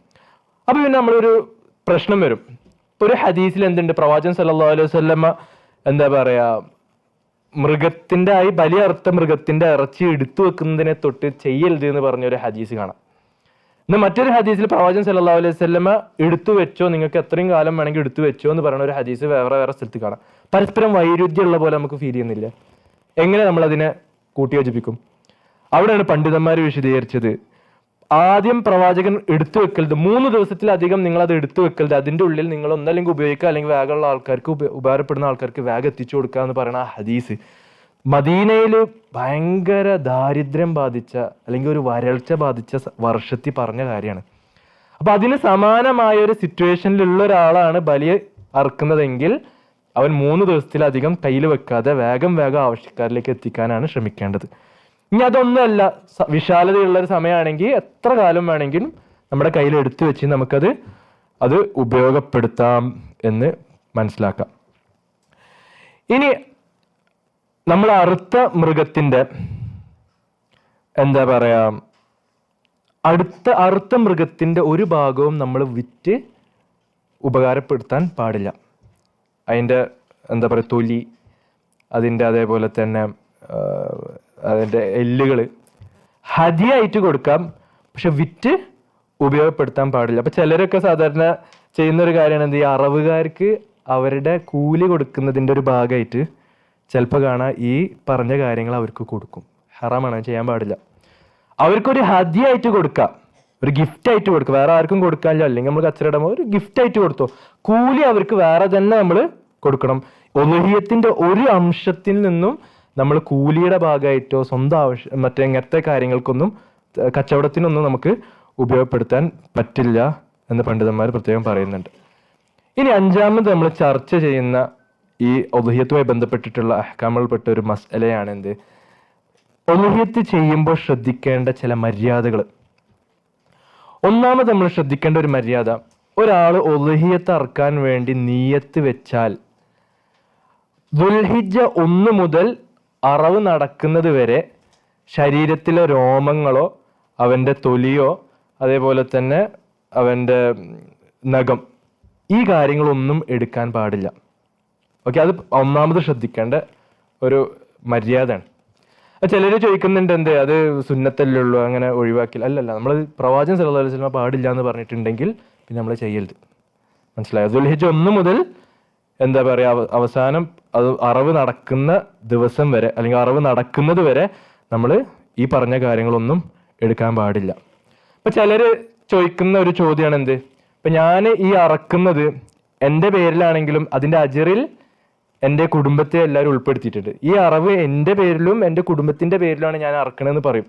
അപ്പൊ പിന്നെ നമ്മളൊരു പ്രശ്നം വരും. ഇപ്പൊ ഒരു ഹദീസിൽ എന്തുണ്ട്, പ്രവാചകൻ സല്ലല്ലാഹു അലൈഹി വസല്ലമ എന്താ പറയാ, മൃഗത്തിന്റെ ബലി അറുത്ത മൃഗത്തിന്റെ ഇറച്ചി എടുത്തു വെക്കുന്നതിനെ തൊട്ട് ചെയ്യരുത് എന്ന് പറഞ്ഞൊരു ഹദീസ് കാണാം. ഇന്ന് മറ്റൊരു ഹദീസിൽ പ്രവാചകൻ സല്ലല്ലാഹു അലൈഹി വസല്ലമ എടുത്തു വെച്ചോ, നിങ്ങൾക്ക് എത്രയും കാലം വേണമെങ്കിൽ എടുത്തു വെച്ചോ എന്ന് പറയുന്ന ഒരു ഹദീസ് വേറെ വേറെ സ്ഥലത്ത് കാണാം. പരസ്പരം വൈരുദ്ധ്യമുള്ള പോലെ നമുക്ക് ഫീൽ ചെയ്യുന്നില്ല. എങ്ങനെ നമ്മൾ അതിനെ കൂട്ടിയോജിപ്പിക്കും? അവിടെയാണ് പണ്ഡിതന്മാർ വിശദീകരിച്ചത്. ആദ്യം പ്രവാചകൻ എടുത്തു വെക്കരുത്, 3 ദിവസത്തിലധികം നിങ്ങൾ അത് എടുത്തു വെക്കരുത്. അതിൻ്റെ ഉള്ളിൽ നിങ്ങൾ ഒന്നല്ലെങ്കിൽ ഉപയോഗിക്കുക, അല്ലെങ്കിൽ വേഗമുള്ള ആൾക്കാർക്ക് ഉപകാരപ്പെടുന്ന ആൾക്കാർക്ക് വേഗം എത്തിച്ചു കൊടുക്കുക എന്ന് പറയുന്ന ആ ഹദീസ് മദീനയിൽ ഭയങ്കര ദാരിദ്ര്യം ബാധിച്ച അല്ലെങ്കിൽ ഒരു വരൾച്ച ബാധിച്ച വർഷത്തിൽ പറഞ്ഞ കാര്യമാണ്. അപ്പൊ അതിന് സമാനമായ ഒരു സിറ്റുവേഷനിലുള്ള ഒരാളാണ് ബലി അറുക്കുന്നതെങ്കിൽ അവൻ 3 ദിവസത്തിലധികം കയ്യിൽ വെക്കാതെ വേഗം ആവശ്യക്കാരിലേക്ക് എത്തിക്കാനാണ് ശ്രമിക്കേണ്ടത്. ഇനി അതൊന്നുമല്ല, വിശാലതയുള്ള ഒരു സമയമാണെങ്കിൽ എത്ര കാലം വേണമെങ്കിലും നമ്മുടെ കയ്യിൽ എടുത്തു വെച്ച് അത് ഉപയോഗപ്പെടുത്താം എന്ന് മനസ്സിലാക്കാം. ഇനി നമ്മൾ അറുത്ത മൃഗത്തിന്റെ എന്താ പറയാ, അറുത്ത മൃഗത്തിന്റെ ഒരു ഭാഗവും നമ്മൾ വിറ്റ് ഉപകാരപ്പെടുത്താൻ പാടില്ല. അതിൻ്റെ എന്താ പറയുക, തൊലി, അതിൻ്റെ അതേപോലെ തന്നെ അതിൻ്റെ എല്ലുകൾ ഹദിയായിട്ട് കൊടുക്കാം, പക്ഷെ വിറ്റ് ഉപയോഗപ്പെടുത്താൻ പാടില്ല. അപ്പൊ ചിലരൊക്കെ സാധാരണ ചെയ്യുന്ന ഒരു കാര്യമാണ് എന്ത്, ഈ അറവുകാർക്ക് അവരുടെ കൂലി കൊടുക്കുന്നതിൻ്റെ ഒരു ഭാഗമായിട്ട് ചിലപ്പോൾ കാണാം ഈ പറഞ്ഞ കാര്യങ്ങൾ അവർക്ക് കൊടുക്കും. ഹറാമാണ്, ചെയ്യാൻ പാടില്ല. അവർക്കൊരു ഹദിയായിട്ട് കൊടുക്കാം, ഒരു ഗിഫ്റ്റ് ആയിട്ട് കൊടുക്കുക, വേറെ ആർക്കും കൊടുക്കാനില്ല. അല്ലെങ്കിൽ നമ്മൾ കച്ചവടം ഒരു ഗിഫ്റ്റ് ആയിട്ട് കൊടുത്തോ, കൂലി അവർക്ക് വേറെ തന്നെ നമ്മൾ കൊടുക്കണം. ഉളുഹിയത്തിന്റെ ഒരു അംശത്തിൽ നിന്നും നമ്മൾ കൂലിയുടെ ഭാഗമായിട്ടോ സ്വന്തം ആവശ്യം മറ്റേ ഇങ്ങനത്തെ കാര്യങ്ങൾക്കൊന്നും കച്ചവടത്തിനൊന്നും നമുക്ക് ഉപയോഗപ്പെടുത്താൻ പറ്റില്ല എന്ന് പണ്ഡിതന്മാർ പ്രത്യേകം പറയുന്നുണ്ട്. ഇനി 5ാമത് നമ്മൾ ചർച്ച ചെയ്യുന്ന ഈ ഉളുഹിയത്തുമായി ബന്ധപ്പെട്ടിട്ടുള്ള അഹ്കാമുകൾപ്പെട്ട ഒരു മസ്അലയാണ് എന്ത്, ഉളുഹിയത്ത് ചെയ്യുമ്പോൾ ശ്രദ്ധിക്കേണ്ട ചില മര്യാദകൾ. ഒന്നാമത് നമ്മൾ ശ്രദ്ധിക്കേണ്ട ഒരു മര്യാദ, ഒരാൾ ഉളുഹിയത്ത് അറക്കാൻ വേണ്ടി നിയ്യത്ത് വെച്ചാൽ ദുൽഹിജ്ജ 1 മുതൽ അറവ് നടക്കുന്നത് വരെ ശരീരത്തിലെ രോമങ്ങളോ അവൻ്റെ തൊലിയോ അതേപോലെ തന്നെ അവൻ്റെ നഖം, ഈ കാര്യങ്ങളൊന്നും എടുക്കാൻ പാടില്ല. ഓക്കെ, അത് ഒന്നാമത് ശ്രദ്ധിക്കേണ്ട ഒരു മര്യാദയാണ്. ചിലർ ചോദിക്കുന്നുണ്ട് എന്ത്, അത് സുന്നത്തല്ലേ ഉള്ളൂ, അങ്ങനെ ഒഴിവാക്കില്ല. അല്ലല്ല, നമ്മൾ പ്രവാചകൻ സല്ലല്ലാഹു അലൈഹി വസല്ലം പാടില്ല എന്ന് പറഞ്ഞിട്ടുണ്ടെങ്കിൽ പിന്നെ നമ്മൾ ചെയ്യരുത്. മനസ്സിലായോ? ദുൽഹിജ്ജ 1 മുതൽ എന്താ പറയുക അവസാനം അത് അറവ് നടക്കുന്ന ദിവസം വരെ അല്ലെങ്കിൽ അറവ് നടക്കുന്നത് വരെ നമ്മൾ ഈ പറഞ്ഞ കാര്യങ്ങളൊന്നും എടുക്കാൻ പാടില്ല. ഇപ്പൊ ചിലര് ചോദിക്കുന്ന ഒരു ചോദ്യമാണ് എന്ത്, ഇപ്പൊ ഞാൻ ഈ അറക്കുന്നത് എൻ്റെ പേരിലാണെങ്കിലും അതിൻ്റെ അജറിൽ എൻ്റെ കുടുംബത്തെ എല്ലാവരും ഉൾപ്പെടുത്തിയിട്ടുണ്ട്. ഈ അറവ് എൻ്റെ പേരിലും എൻ്റെ കുടുംബത്തിന്റെ പേരിലാണ് ഞാൻ അറക്കണമെന്ന് പറയും.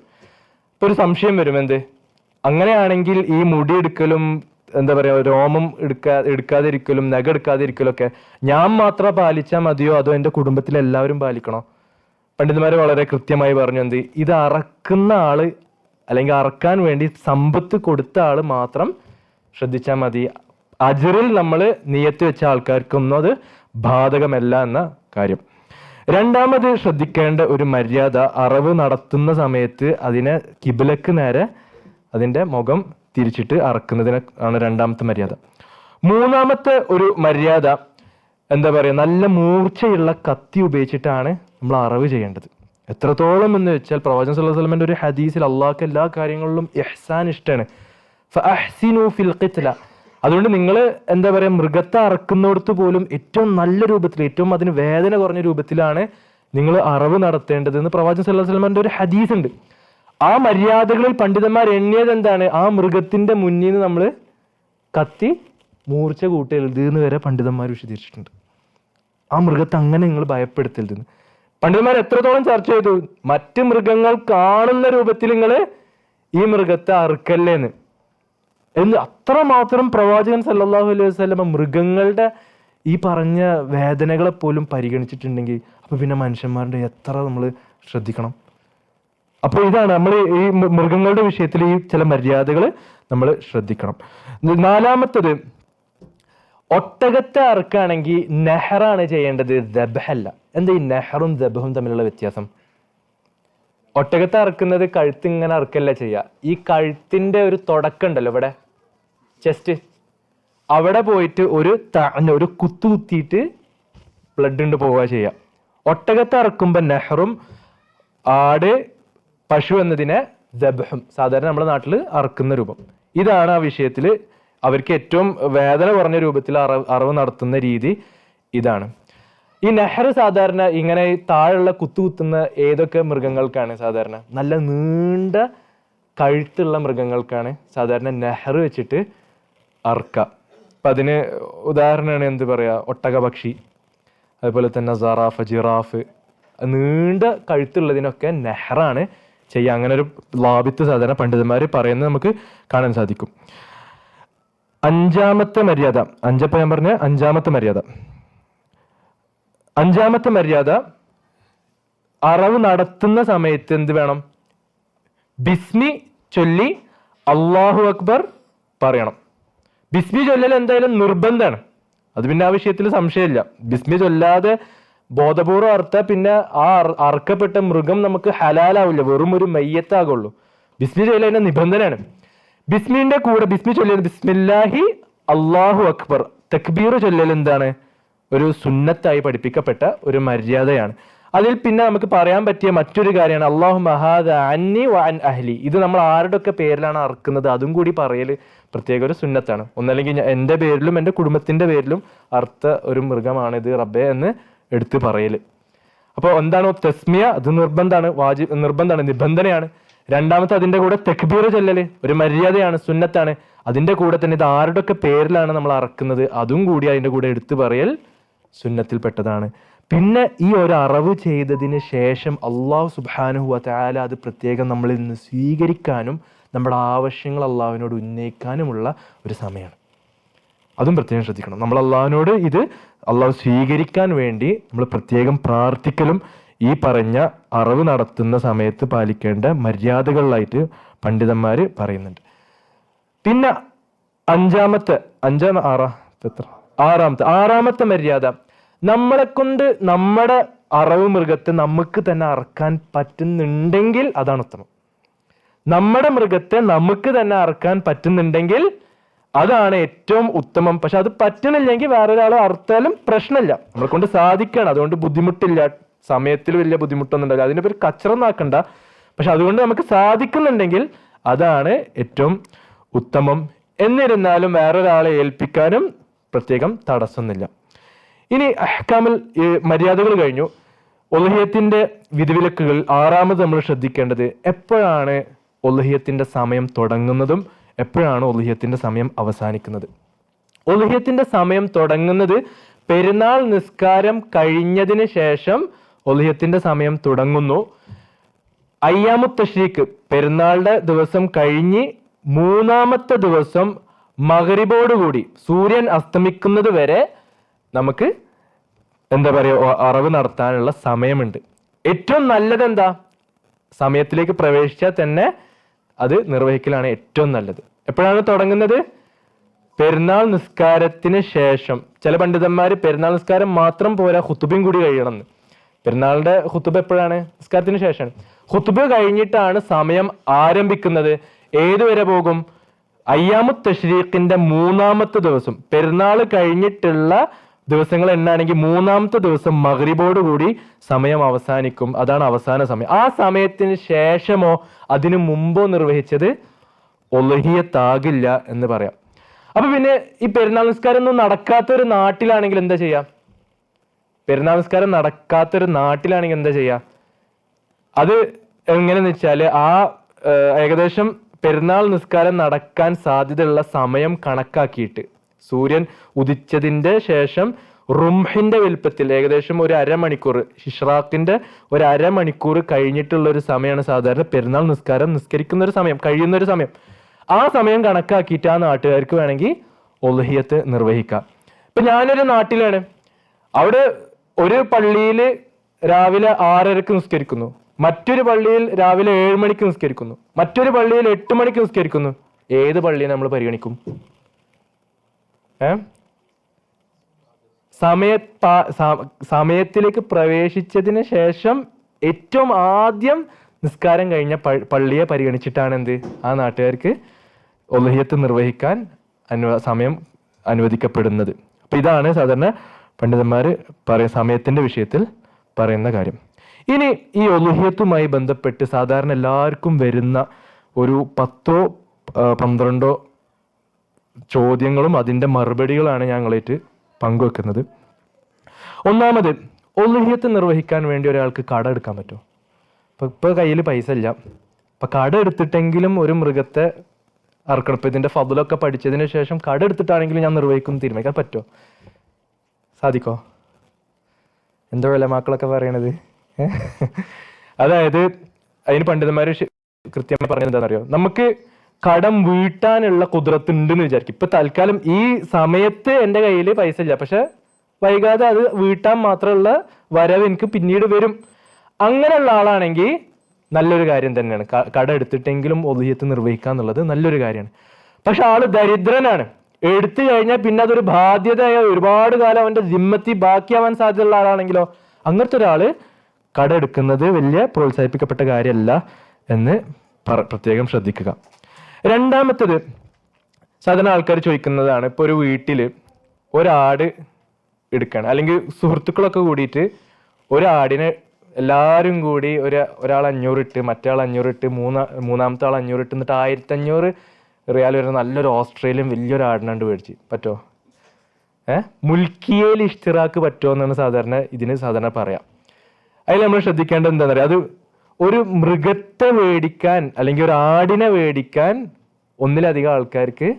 ഇപ്പൊ ഒരു സംശയം വരും, എന്ത് അങ്ങനെയാണെങ്കിൽ ഈ മുടി എടുക്കലും എന്താ പറയാ രോമം എടുക്കാതിരിക്കലും നഖ എടുക്കാതിരിക്കലും ഒക്കെ ഞാൻ മാത്രം പാലിച്ചാൽ മതിയോ, അതോ എൻ്റെ കുടുംബത്തിലെ എല്ലാവരും പാലിക്കണോ? പണ്ഡിതന്മാര് വളരെ കൃത്യമായി പറഞ്ഞു എന്ത്, ഇത് അറക്കുന്ന ആള് അല്ലെങ്കിൽ അറക്കാൻ വേണ്ടി സമ്പത്ത് കൊടുത്ത ആള് മാത്രം ശ്രദ്ധിച്ചാൽ മതി. അജറിൽ നമ്മൾ നിയത്ത് വെച്ച ആൾക്കാർക്കൊന്നും അത് ബാധകമല്ല എന്ന കാര്യം. 2ാമത് ശ്രദ്ധിക്കേണ്ട ഒരു മര്യാദ, അറവ് നടത്തുന്ന സമയത്ത് അതിനെ കിബിലക്ക് നേരെ അതിൻ്റെ മുഖം തിരിച്ചിട്ട് അറക്കുന്നതിന് ആണ് 2ാമത്തെ മര്യാദ. 3ാമത്തെ ഒരു മര്യാദ എന്താ പറയുക, നല്ല മൂർച്ചയുള്ള കത്തി ഉപയോഗിച്ചിട്ടാണ് നമ്മൾ അറവ് ചെയ്യേണ്ടത്. എത്രത്തോളം എന്ന് വെച്ചാൽ പ്രവാചകൻ സല്ലല്ലാഹു അലൈഹി വസല്ലമയുടെ ഒരു ഹദീസിൽ അള്ളാഹ്ക്ക് എല്ലാ കാര്യങ്ങളിലും ഇഹ്സാൻ ഇഷ്ടമാണ്. ഫഅഹ്സിനു ഫിൽ ഖിത്ല. അതുകൊണ്ട് നിങ്ങൾ എന്താ പറയുക, മൃഗത്തെ അറക്കുന്നിടത്ത് പോലും ഏറ്റവും നല്ല രൂപത്തിൽ, ഏറ്റവും അതിന് വേദന കുറഞ്ഞ രൂപത്തിലാണ് നിങ്ങൾ അറവ് നടത്തേണ്ടത് എന്ന് പ്രവാചകൻ സല്ലല്ലാഹു അലൈഹി വസല്ലമയുടെ ഒരു ഹദീസ് ഉണ്ട്. ആ മര്യാദകളിൽ പണ്ഡിതന്മാർ എണ്ണിയത് എന്താണ്, ആ മൃഗത്തിന്റെ മുന്നിൽ നിന്ന് നമ്മൾ കത്തി മൂർച്ച കൂട്ടരുത് എന്ന് വരെ പണ്ഡിതന്മാർ വിശദീകരിച്ചിട്ടുണ്ട്. ആ മൃഗത്തെ അങ്ങനെ നിങ്ങൾ ഭയപ്പെടുത്തരുത്. പണ്ഡിതന്മാർ എത്രത്തോളം ചർച്ച ചെയ്തു, മറ്റ് മൃഗങ്ങൾ കാണുന്ന രൂപത്തിൽ നിങ്ങൾ ഈ മൃഗത്തെ അറുക്കല്ലേന്ന് എന്ന് അത്രമാത്രം പ്രവാചകൻ സല്ലല്ലാഹു അലൈഹി വസല്ലം മൃഗങ്ങളുടെ ഈ പറഞ്ഞ വേദനകളെ പോലും പരിഗണിച്ചിട്ടുണ്ടെങ്കിൽ അപ്പോൾ പിന്നെ മനുഷ്യന്മാരുടെ എത്ര നമ്മൾ ശ്രദ്ധിക്കണം. അപ്പോൾ ഇതാണ് നമ്മൾ ഈ മൃഗങ്ങളുടെ വിഷയത്തിൽ ഈ ചില മര്യാദകൾ നമ്മൾ ശ്രദ്ധിക്കണം. നാലാമത്തത്, ഒട്ടകത്തെ അറുക്കുകയാണെങ്കിൽ നെഹറാണ് ചെയ്യേണ്ടത്, ദബ്ഹല്ല. എന്താ ഈ നെഹറും ദബ്ഹും തമ്മിലുള്ള വ്യത്യാസം? ഒട്ടകത്തെ അറുക്കുന്നത് കഴുത്ത് ഇങ്ങനെ അറുക്കല്ല ചെയ്യുക. ഈ കഴുത്തിന്റെ ഒരു തുടക്കം ഉണ്ടല്ലോ ഇവിടെ, ചെസ്റ്റ്, അവിടെ പോയിട്ട് ഒരു കുത്തു കുത്തിയിട്ട് ബ്ലഡ് കൊണ്ട് പോവുക ചെയ്യുക. ഒട്ടകത്തെ അറുക്കുമ്പോൾ നെഹറും, ആട്, പശു എന്നതിനെ ദബ്ഹും, സാധാരണ നമ്മുടെ നാട്ടിൽ അറുക്കുന്ന രൂപം. ഇതാണ് ആ വിഷയത്തിൽ അവർക്ക് ഏറ്റവും വേദന കുറഞ്ഞ രൂപത്തിൽ അറവ് നടത്തുന്ന രീതി ഇതാണ്. ഈ നെഹർ സാധാരണ ഇങ്ങനെ താഴെയുള്ള കുത്തുന്ന ഏതൊക്കെ മൃഗങ്ങൾക്കാണ്? സാധാരണ നല്ല നീണ്ട കഴുത്തുള്ള മൃഗങ്ങൾക്കാണ് സാധാരണ നെഹർ വെച്ചിട്ട് അറുക്കുക. അപ്പം അതിന് ഉദാഹരണമാണ് എന്ത് പറയുക, ഒട്ടകപക്ഷി, അതുപോലെ തന്നെ സറാഫ്, ജിറാഫ്, നീണ്ട കഴുത്തുള്ളതിനൊക്കെ നെഹറാണ് ചെയ്യുക. അങ്ങനെ ഒരു ലാബിത്ത് സാധാരണ പണ്ഡിതന്മാർ പറയുന്നത് നമുക്ക് കാണാൻ സാധിക്കും. അഞ്ചാമത്തെ മര്യാദ, അഞ്ചപ്പം ഞാൻ പറഞ്ഞ അഞ്ചാമത്തെ മര്യാദ, അറവ് നടത്തുന്ന സമയത്ത് എന്ത് വേണം? ബിസ്മി ചൊല്ലി അല്ലാഹു അക്ബർ പറയണം. ബിസ്മി ചൊല്ലൽ എന്തായാലും നിർബന്ധമാണ്, അത് പിന്നെ ആ വിഷയത്തിൽ സംശയമില്ല. ബിസ്മി ചൊല്ലാതെ ബോധപൂർവ്വം അറുത്താൽ പിന്നെ ആ അറുക്കപ്പെട്ട മൃഗം നമുക്ക് ഹലാലാവില്ല, വെറും ഒരു മയ്യത്താകുള്ളൂ. ബിസ്മി ചൊല്ലതിന്റെ നിബന്ധനയാണ്. ബിസ്മിന്റെ കൂടെ ബിസ്മി ചൊല്ലിയത് ബിസ്മില്ലാഹി അല്ലാഹു അക്ബർ, തക്ബീർ ചൊല്ലൽ എന്താണ്? ഒരു സുന്നത്തായി പഠിപ്പിക്കപ്പെട്ട ഒരു മര്യാദയാണ്. അതിൽ പിന്നെ നമുക്ക് പറയാൻ പറ്റിയ മറ്റൊരു കാര്യമാണ് അല്ലാഹുമ്മ ഹാദാ അന്നി വ അൻ അഹ്ലി. ഇത് നമ്മൾ ആരുടെയൊക്കെ പേരിലാണ് അറുക്കുന്നത് അതും കൂടി പറയൽ പ്രത്യേക ഒരു സുന്നത്താണ്. ഒന്നല്ലെങ്കിൽ എൻ്റെ പേരിലും എൻ്റെ കുടുംബത്തിന്റെ പേരിലും അർത്ഥ ഒരു മൃഗമാണിത് റബ്ബേ എന്ന് എടുത്ത് പറയൽ. അപ്പോൾ എന്താണോ തസ്മിയ, അത് നിർബന്ധമാണ്, നിബന്ധനയാണ്. രണ്ടാമത്തെ അതിന്റെ കൂടെ തക്ബീർ ചൊല്ലല് ഒരു മര്യാദയാണ്, സുന്നത്താണ്. അതിന്റെ കൂടെ തന്നെ ഇത് ആരുടെയൊക്കെ പേരിലാണ് നമ്മൾ അറക്കുന്നത് അതും കൂടി അതിന്റെ കൂടെ എടുത്തു പറയൽ സുന്നത്തിൽപ്പെട്ടതാണ്. പിന്നെ ഈ ഒരു അറവ് ചെയ്തതിന് ശേഷം അള്ളാഹു സുബ്ഹാനഹു വ തആല അത് പ്രത്യേകം നമ്മളിൽ നിന്ന് സ്വീകരിക്കാനും നമ്മുടെ ആവശ്യങ്ങൾ അള്ളാഹുവിനോട് ഉന്നയിക്കാനുമുള്ള ഒരു സമയമാണ്. അതും പ്രത്യേകം ശ്രദ്ധിക്കണം. നമ്മൾ അള്ളാഹുവിനോട് ഇത് അള്ളാഹു സ്വീകരിക്കാൻ വേണ്ടി നമ്മൾ പ്രത്യേകം പ്രാർത്ഥിക്കലും ഈ പറഞ്ഞ അറവ് നടത്തുന്ന സമയത്ത് പാലിക്കേണ്ട മര്യാദകളിലായിട്ട് പണ്ഡിതന്മാർ പറയുന്നുണ്ട്. പിന്നെ ആറാമത്തെ മര്യാദ, നമ്മളെ കൊണ്ട് നമ്മുടെ അറവ് മൃഗത്തെ നമുക്ക് തന്നെ അറക്കാൻ പറ്റുന്നുണ്ടെങ്കിൽ അതാണ് ഉത്തമം. നമ്മുടെ മൃഗത്തെ നമുക്ക് തന്നെ അറക്കാൻ പറ്റുന്നുണ്ടെങ്കിൽ അതാണ് ഏറ്റവും ഉത്തമം. പക്ഷെ അത് പറ്റണില്ലെങ്കിൽ വേറൊരാൾ അറുത്താലും പ്രശ്നമില്ല, നമ്മളെ കൊണ്ട് സാധിക്കണം, അതുകൊണ്ട് ബുദ്ധിമുട്ടില്ല, സമയത്തിൽ വലിയ ബുദ്ധിമുട്ടൊന്നും ഉണ്ടാവില്ല, അതിനെ പേര് കച്ചറന്നാക്കണ്ട. പക്ഷെ അതുകൊണ്ട് നമുക്ക് സാധിക്കുന്നുണ്ടെങ്കിൽ അതാണ് ഏറ്റവും ഉത്തമം. എന്നിരുന്നാലും വേറൊരാളെ ഏൽപ്പിക്കാനും പ്രത്യേകം തടസ്സമൊന്നുമില്ല. ഇനി അഹ്കാമിൽ മര്യാദകൾ കഴിഞ്ഞു. ഉളുഹിയത്തിന്റെ വിധിവിലക്കുകൾ ആറാമത് നമ്മൾ ശ്രദ്ധിക്കേണ്ടത് എപ്പോഴാണ് ഉളുഹിയത്തിന്റെ സമയം തുടങ്ങുന്നതും എപ്പോഴാണ് ഉളുഹിയത്തിന്റെ സമയം അവസാനിക്കുന്നത്. ഉളുഹിയത്തിന്റെ സമയം തുടങ്ങുന്നത് പെരുന്നാൾ നിസ്കാരം കഴിഞ്ഞതിന് ശേഷം ഉളുഹിയത്തിന്റെ സമയം തുടങ്ങുന്നു. അയ്യാമു തശ്രീക്ക് പെരുന്നാളുടെ ദിവസം കഴിഞ്ഞ് മൂന്നാമത്തെ ദിവസം മഗ്രിബോടുകൂടി സൂര്യൻ അസ്തമിക്കുന്നത് വരെ നമുക്ക് എന്താ പറയുക അറവ് നടത്താനുള്ള സമയമുണ്ട്. ഏറ്റവും നല്ലത് എന്താ? സമയത്തിലേക്ക് പ്രവേശിച്ചാൽ തന്നെ അത് നിർവഹിക്കലാണ് ഏറ്റവും നല്ലത്. എപ്പോഴാണ് തുടങ്ങുന്നത്? പെരുന്നാൾ നിസ്കാരത്തിന് ശേഷം. ചില പണ്ഡിതന്മാർ പെരുന്നാൾ നിസ്കാരം മാത്രം പോരാ, ഖുതുബയും കൂടി കഴിയണമെന്ന്. പെരുന്നാളിന്റെ ഖുതുബ എപ്പോഴാണ്? നിസ്കാരത്തിന് ശേഷമാണ്. ഖുതുബ കഴിഞ്ഞിട്ടാണ് സമയം ആരംഭിക്കുന്നത്. ഏതുവരെ പോകും? അയ്യാമു തശ്രീഖിന്റെ മൂന്നാമത്തെ ദിവസം, പെരുന്നാൾ കഴിഞ്ഞിട്ടുള്ള ദിവസങ്ങൾ എന്നാണെങ്കിൽ മൂന്നാമത്തെ ദിവസം മഗ്രിബോടുകൂടി സമയം അവസാനിക്കും. അതാണ് അവസാന സമയം. ആ സമയത്തിന് ശേഷമോ അതിനു മുമ്പോ നിർവഹിച്ചത് ഉളുഹിയത്താകില്ല എന്ന് പറയാം. അപ്പൊ പിന്നെ ഈ പെരുന്നാൾ നിസ്കാരം ഒന്നും നടക്കാത്തൊരു നാട്ടിലാണെങ്കിൽ എന്താ ചെയ്യാ? പെരുന്നാൾ നിസ്കാരം നടക്കാത്തൊരു നാട്ടിലാണെങ്കിൽ എന്താ ചെയ്യാ? അത് എങ്ങനെയെന്ന് വെച്ചാല് ഏകദേശം പെരുന്നാൾ നിസ്കാരം നടക്കാൻ സാധ്യതയുള്ള സമയം കണക്കാക്കിയിട്ട് സൂര്യൻ ഉദിച്ചതിന്റെ ശേഷം റുംഹിന്റെ വലുപ്പത്തിൽ ഏകദേശം ഒരു അരമണിക്കൂർ, ഇഷ്റാഖിന്റെ ഒരു അരമണിക്കൂർ കഴിഞ്ഞിട്ടുള്ള ഒരു സമയമാണ് സാധാരണ പെരുന്നാൾ നിസ്കാരം നിസ്കരിക്കുന്ന ഒരു സമയം, കഴിയുന്ന ഒരു സമയം. ആ സമയം കണക്കാക്കിയിട്ട് ആ നാട്ടുകാർക്ക് വേണമെങ്കിൽ ഉളുഹിയത്ത് നിർവഹിക്കാം. ഇപ്പൊ ഞാനൊരു നാട്ടിലാണ്, അവിടെ ഒരു പള്ളിയിൽ രാവിലെ 6:30 നിസ്കരിക്കുന്നു, മറ്റൊരു പള്ളിയിൽ രാവിലെ 7 മണിക്ക് നിസ്കരിക്കുന്നു, മറ്റൊരു പള്ളിയിൽ 8 മണിക്ക് നിസ്കരിക്കുന്നു. ഏത് പള്ളിയെ നമ്മൾ പരിഗണിക്കും? സമയത്തിലേക്ക് പ്രവേശിച്ചതിന് ശേഷം ഏറ്റവും ആദ്യം നിസ്കാരം കഴിഞ്ഞ പള്ളിയെ പരിഗണിച്ചിട്ടാണ് എന്ത് ആ നാട്ടുകാർക്ക് ഉളുഹിയത്ത് നിർവഹിക്കാൻ സമയം അനുവദിക്കപ്പെടുന്നത്. അപ്പൊ ഇതാണ് സാധാരണ പണ്ഡിതന്മാർ സമയത്തിന്റെ വിഷയത്തിൽ പറയുന്ന കാര്യം. ഇനി ഈ ഉളുഹിയത്തുമായി ബന്ധപ്പെട്ട് സാധാരണ എല്ലാവർക്കും വരുന്ന ഒരു 10-12 ചോദ്യങ്ങളും അതിൻ്റെ മറുപടികളാണ് ഞങ്ങളായിട്ട് പങ്കുവെക്കുന്നത്. ഒന്നാമത്, ഉളുഹിയത്ത് നിർവഹിക്കാൻ വേണ്ടി ഒരാൾക്ക് കട എടുക്കാൻ പറ്റുമോ? ഇപ്പോൾ കയ്യിൽ പൈസ ഇല്ല, അപ്പം കട എടുത്തിട്ടെങ്കിലും ഒരു മൃഗത്തെ അറക്കണം. ഇപ്പം ഇതിൻ്റെ ഫضലൊക്കെ പഠിച്ചതിന് ശേഷം കട എടുത്തിട്ടാണെങ്കിലും ഞാൻ നിർവഹിക്കുന്നു തീരുമാനിക്കാൻ പറ്റുമോ? സാധിക്കോ? എന്തോ അല്ല മക്കളൊക്കെ പറയണത്. അതായത് അതിന് പണ്ഡിതന്മാർ കൃത്യമായി പറഞ്ഞത് എന്താണെന്നറിയോ? നമുക്ക് കടം വീട്ടാനുള്ള കുദ്റത്ത് ഉണ്ടെന്ന് വിചാരിക്കും. ഇപ്പൊ തൽക്കാലം ഈ സമയത്ത് എൻ്റെ കയ്യിൽ പൈസ ഇല്ല, പക്ഷെ വൈകാതെ അത് വീട്ടാൻ മാത്രമുള്ള വരവ് എനിക്ക് പിന്നീട് വരും. അങ്ങനെയുള്ള ആളാണെങ്കിൽ നല്ലൊരു കാര്യം തന്നെയാണ്. കട എടുത്തിട്ടെങ്കിലും ഉളുഹിയത്ത് നിർവഹിക്കുക എന്നുള്ളത് നല്ലൊരു കാര്യമാണ്. പക്ഷെ ആള് ദരിദ്രനാണ്, എടുത്തു കഴിഞ്ഞാൽ പിന്നെ അതൊരു ബാധ്യതയായ ഒരുപാട് കാലം അവന്റെ ജിമ്മത്തി ബാക്കിയാവാൻ സാധ്യതയുള്ള ആളാണെങ്കിലോ, അങ്ങനത്തെ ഒരാള് കട എടുക്കുന്നത് വലിയ പ്രോത്സാഹിപ്പിക്കപ്പെട്ട കാര്യമല്ല എന്ന് പ്രത്യേകം ശ്രദ്ധിക്കുക. രണ്ടാമത്തേത്, സാധാരണ ആൾക്കാർ ചോദിക്കുന്നതാണ്, ഇപ്പോൾ ഒരു വീട്ടിൽ ഒരാട് എടുക്കുകയാണ്, അല്ലെങ്കിൽ സുഹൃത്തുക്കളൊക്കെ കൂടിയിട്ട് ഒരാടിനെ എല്ലാവരും കൂടി ഒരാൾ 500 ഇട്ട്, മറ്റേ ആൾ 500 ഇട്ട്, മൂന്നാമത്തെ ആൾ 500 ഇട്ട്, എന്നിട്ട് 1500 റിയാൽ വരുന്ന നല്ലൊരു ഓസ്ട്രേലിയൻ വലിയൊരു ആടിനാണ്ട് മേടിച്ച് പറ്റുമോ? മുൽക്കിയേൽ ഇഷ്തിറാക്ക് പറ്റുമോ എന്നാണ് സാധാരണ പറയാം. അതിൽ നമ്മൾ ശ്രദ്ധിക്കേണ്ടത് എന്താണെന്ന് അറിയാം, അത് ഒരു മൃഗത്തെ മേടിക്കാൻ അല്ലെങ്കിൽ ഒരു ആടിനെ മേടിക്കാൻ ഒന്നിലധികം ആൾക്കാർക്ക്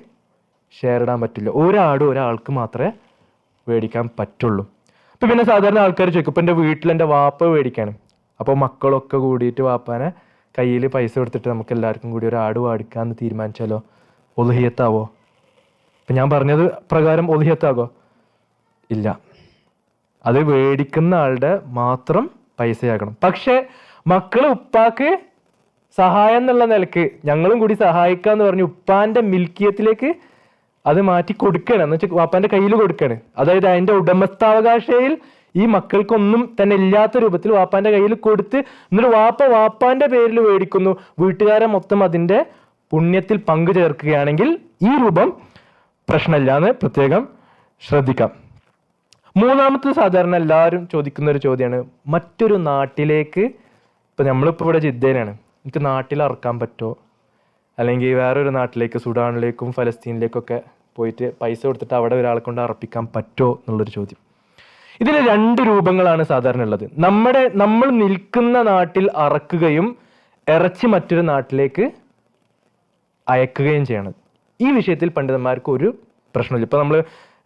ഷെയർ ഇടാൻ പറ്റില്ല. ഒരാട് ഒരാൾക്ക് മാത്രമേ മേടിക്കാൻ പറ്റുള്ളൂ. അപ്പം പിന്നെ സാധാരണ ആൾക്കാർ ചോദിക്കും, ഇപ്പം എൻ്റെ വീട്ടിൽ എൻ്റെ വാപ്പ മേടിക്കാണ്, അപ്പോൾ മക്കളൊക്കെ കൂടിയിട്ട് വാപ്പാനെ കയ്യിൽ പൈസ കൊടുത്തിട്ട് നമുക്ക് എല്ലാവർക്കും കൂടി ഒരു ആട് മേടിക്കാമെന്ന് തീരുമാനിച്ചാലോ ഉളുഹിയത്താവോ? ഇപ്പം ഞാൻ പറഞ്ഞത് പ്രകാരം ഉളുഹിയത്താകോ? ഇല്ല, അത് മേടിക്കുന്ന ആളുടെ മാത്രം പൈസയാകണം. പക്ഷെ മക്കള് ഉപ്പാക്ക് സഹായം എന്നുള്ള നിലക്ക് ഞങ്ങളും കൂടി സഹായിക്കാന്ന് പറഞ്ഞ് ഉപ്പാന്റെ മിൽക്കിയത്തിലേക്ക് അത് മാറ്റി കൊടുക്കുകയാണ്, എന്ന് വെച്ചാൽ വാപ്പാന്റെ കയ്യിൽ കൊടുക്കുകയാണ്. അതായത് അതിന്റെ ഉടമസ്ഥാവകാശയിൽ ഈ മക്കൾക്കൊന്നും തന്നെ ഇല്ലാത്ത രൂപത്തിൽ വാപ്പാന്റെ കയ്യിൽ കൊടുത്ത്, എന്നിട്ട് വാപ്പാന്റെ പേരിൽ മേടിക്കുന്നു, വീട്ടുകാരെ മൊത്തം അതിന്റെ പുണ്യത്തിൽ പങ്കു ചേർക്കുകയാണെങ്കിൽ ഈ രൂപം പ്രശ്നമില്ല എന്ന് പ്രത്യേകം ശ്രദ്ധിക്കാം. മൂന്നാമത്തെ സാധാരണ എല്ലാവരും ചോദിക്കുന്ന ഒരു ചോദ്യമാണ്, മറ്റൊരു നാട്ടിലേക്ക്, ഇപ്പം നമ്മളിപ്പോൾ ഇവിടെ ജിദ്ദയിലാണ്, എനിക്ക് നാട്ടിൽ ഇറക്കാൻ പറ്റുമോ? അല്ലെങ്കിൽ വേറൊരു നാട്ടിലേക്ക്, സുഡാനിലേക്കും ഫലസ്തീനിലേക്കൊക്കെ പോയിട്ട് പൈസ കൊടുത്തിട്ട് അവിടെ ഒരാളെ കൊണ്ട് അർപ്പിക്കാൻ പറ്റുമോ എന്നുള്ളൊരു ചോദ്യം. ഇതിന് 2 രൂപങ്ങളാണ് സാധാരണ ഉള്ളത്. നമ്മൾ നിൽക്കുന്ന നാട്ടിൽ അറക്കുകയും ഇറച്ചി മറ്റൊരു നാട്ടിലേക്ക് അയക്കുകയും ചെയ്യണം. ഈ വിഷയത്തിൽ പണ്ഡിതന്മാർക്ക് ഒരു പ്രശ്നമില്ല. ഇപ്പം നമ്മൾ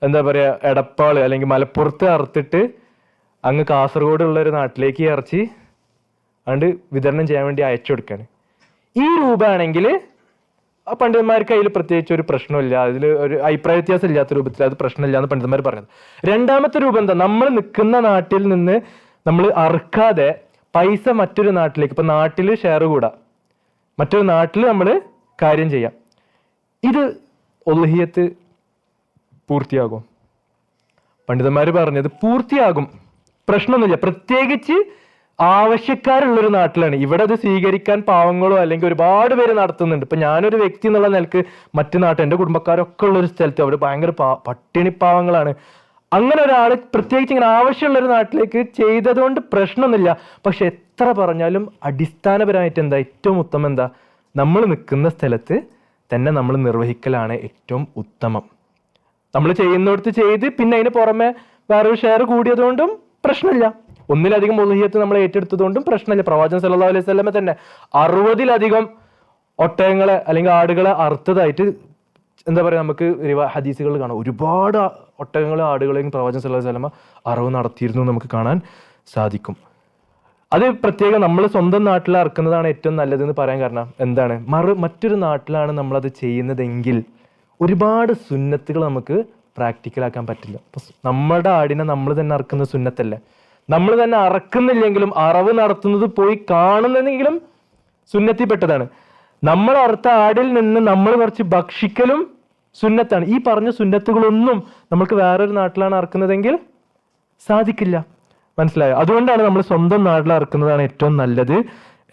എന്താ പറയുക, എടപ്പാള് അല്ലെങ്കിൽ മലപ്പുറത്ത് അറുത്തിട്ട് അങ്ങ് കാസർഗോഡുള്ള ഒരു നാട്ടിലേക്ക് ഇറച്ചി അതുകൊണ്ട് വിതരണം ചെയ്യാൻ വേണ്ടി അയച്ചു കൊടുക്കുകയാണ്. ഈ രൂപമാണെങ്കിൽ ആ പണ്ഡിതന്മാർക്ക് അതിൽ പ്രത്യേകിച്ച് ഒരു പ്രശ്നമില്ല, അതിൽ ഒരു അഭിപ്രായ വ്യത്യാസം ഇല്ലാത്ത രൂപത്തിൽ അത് പ്രശ്നമില്ല എന്ന് പണ്ഡിതന്മാർ പറഞ്ഞത്. രണ്ടാമത്തെ രൂപം എന്താ, നമ്മൾ നിൽക്കുന്ന നാട്ടിൽ നിന്ന് നമ്മൾ അറുക്കാതെ പൈസ മറ്റൊരു നാട്ടിലേക്ക്, ഇപ്പം നാട്ടിൽ ഷെയർ കൂടാ, മറ്റൊരു നാട്ടിൽ നമ്മൾ കാര്യം ചെയ്യാം. ഇത് ഉളുഹിയത്ത് പൂർത്തിയാകും? പണ്ഡിതന്മാർ പറഞ്ഞത് പൂർത്തിയാകും, പ്രശ്നമൊന്നുമില്ല. പ്രത്യേകിച്ച് ആവശ്യക്കാരുള്ളൊരു നാട്ടിലാണ്. ഇവിടെ അത് സ്വീകരിക്കാൻ പാവങ്ങളോ അല്ലെങ്കിൽ ഒരുപാട് പേര് നടത്തുന്നുണ്ട്. ഇപ്പൊ ഞാനൊരു വ്യക്തി എന്നുള്ള നിലക്ക് മറ്റു നാട്ടിൽ എൻ്റെ കുടുംബക്കാരൊക്കെ ഉള്ളൊരു സ്ഥലത്ത് അവർ ഭയങ്കര പട്ടിണി പാവങ്ങളാണ്. അങ്ങനെ ഒരാൾ പ്രത്യേകിച്ച് ഇങ്ങനെ ആവശ്യമുള്ളൊരു നാട്ടിലേക്ക് ചെയ്തതുകൊണ്ട് പ്രശ്നമൊന്നുമില്ല. പക്ഷെ എത്ര പറഞ്ഞാലും അടിസ്ഥാനപരമായിട്ട് എന്താ ഏറ്റവും ഉത്തമം, എന്താ, നമ്മൾ നിൽക്കുന്ന സ്ഥലത്ത് തന്നെ നമ്മൾ നിർവഹിക്കലാണ് ഏറ്റവും ഉത്തമം. നമ്മൾ ചെയ്യുന്നിടത്ത് ചെയ്ത് പിന്നെ അതിന് പുറമെ വേറൊരു ഷെയർ കൂടിയതുകൊണ്ടും പ്രശ്നമില്ല. ഒന്നിലധികം ഉളുഹിയത്ത് നമ്മൾ ഏറ്റെടുത്തതുകൊണ്ടും പ്രശ്നമില്ല. പ്രവാചകൻ സല്ലല്ലാഹു അലൈഹി വസല്ലമ തന്നെ 60-ലധികം ഒട്ടകങ്ങളെ അല്ലെങ്കിൽ ആടുകളെ അറുത്തതായിട്ട് എന്താ പറയുക, നമുക്ക് ഹദീസുകൾ കാണാം. ഒരുപാട് ഒട്ടകങ്ങളും ആടുകളെയും പ്രവാചകൻ സല്ലല്ലാഹു അലൈഹി വസല്ലമ അറവ് നടത്തിയിരുന്നു നമുക്ക് കാണാൻ സാധിക്കും. അത് പ്രത്യേകം നമ്മൾ സ്വന്തം നാട്ടിൽ അറക്കുന്നതാണ് ഏറ്റവും നല്ലതെന്ന് പറയാൻ കാരണം എന്താണ്, മറ്റൊരു നാട്ടിലാണ് നമ്മളത് ചെയ്യുന്നതെങ്കിൽ ഒരുപാട് സുന്നത്തുകൾ നമുക്ക് പ്രാക്ടിക്കലാക്കാൻ പറ്റില്ല. അപ്പം നമ്മുടെ ആടിനെ നമ്മൾ തന്നെ അറക്കുന്ന സുന്നത്തല്ലേ. നമ്മൾ തന്നെ അറക്കുന്നില്ലെങ്കിലും അറവ് നടത്തുന്നത് പോയി കാണുന്നെങ്കിലും സുന്നത്തിൽപ്പെട്ടതാണ്. നമ്മൾ അറുത്ത ആടിൽ നിന്ന് നമ്മൾ കുറച്ച് ഭക്ഷിക്കലും സുന്നത്താണ്. ഈ പറഞ്ഞ സുന്നത്തുകളൊന്നും നമുക്ക് വേറൊരു നാട്ടിലാണ് അറക്കുന്നതെങ്കിൽ സാധിക്കില്ല. മനസ്സിലായോ? അതുകൊണ്ടാണ് നമ്മൾ സ്വന്തം നാട്ടിൽ അറക്കുന്നതാണ് ഏറ്റവും നല്ലത്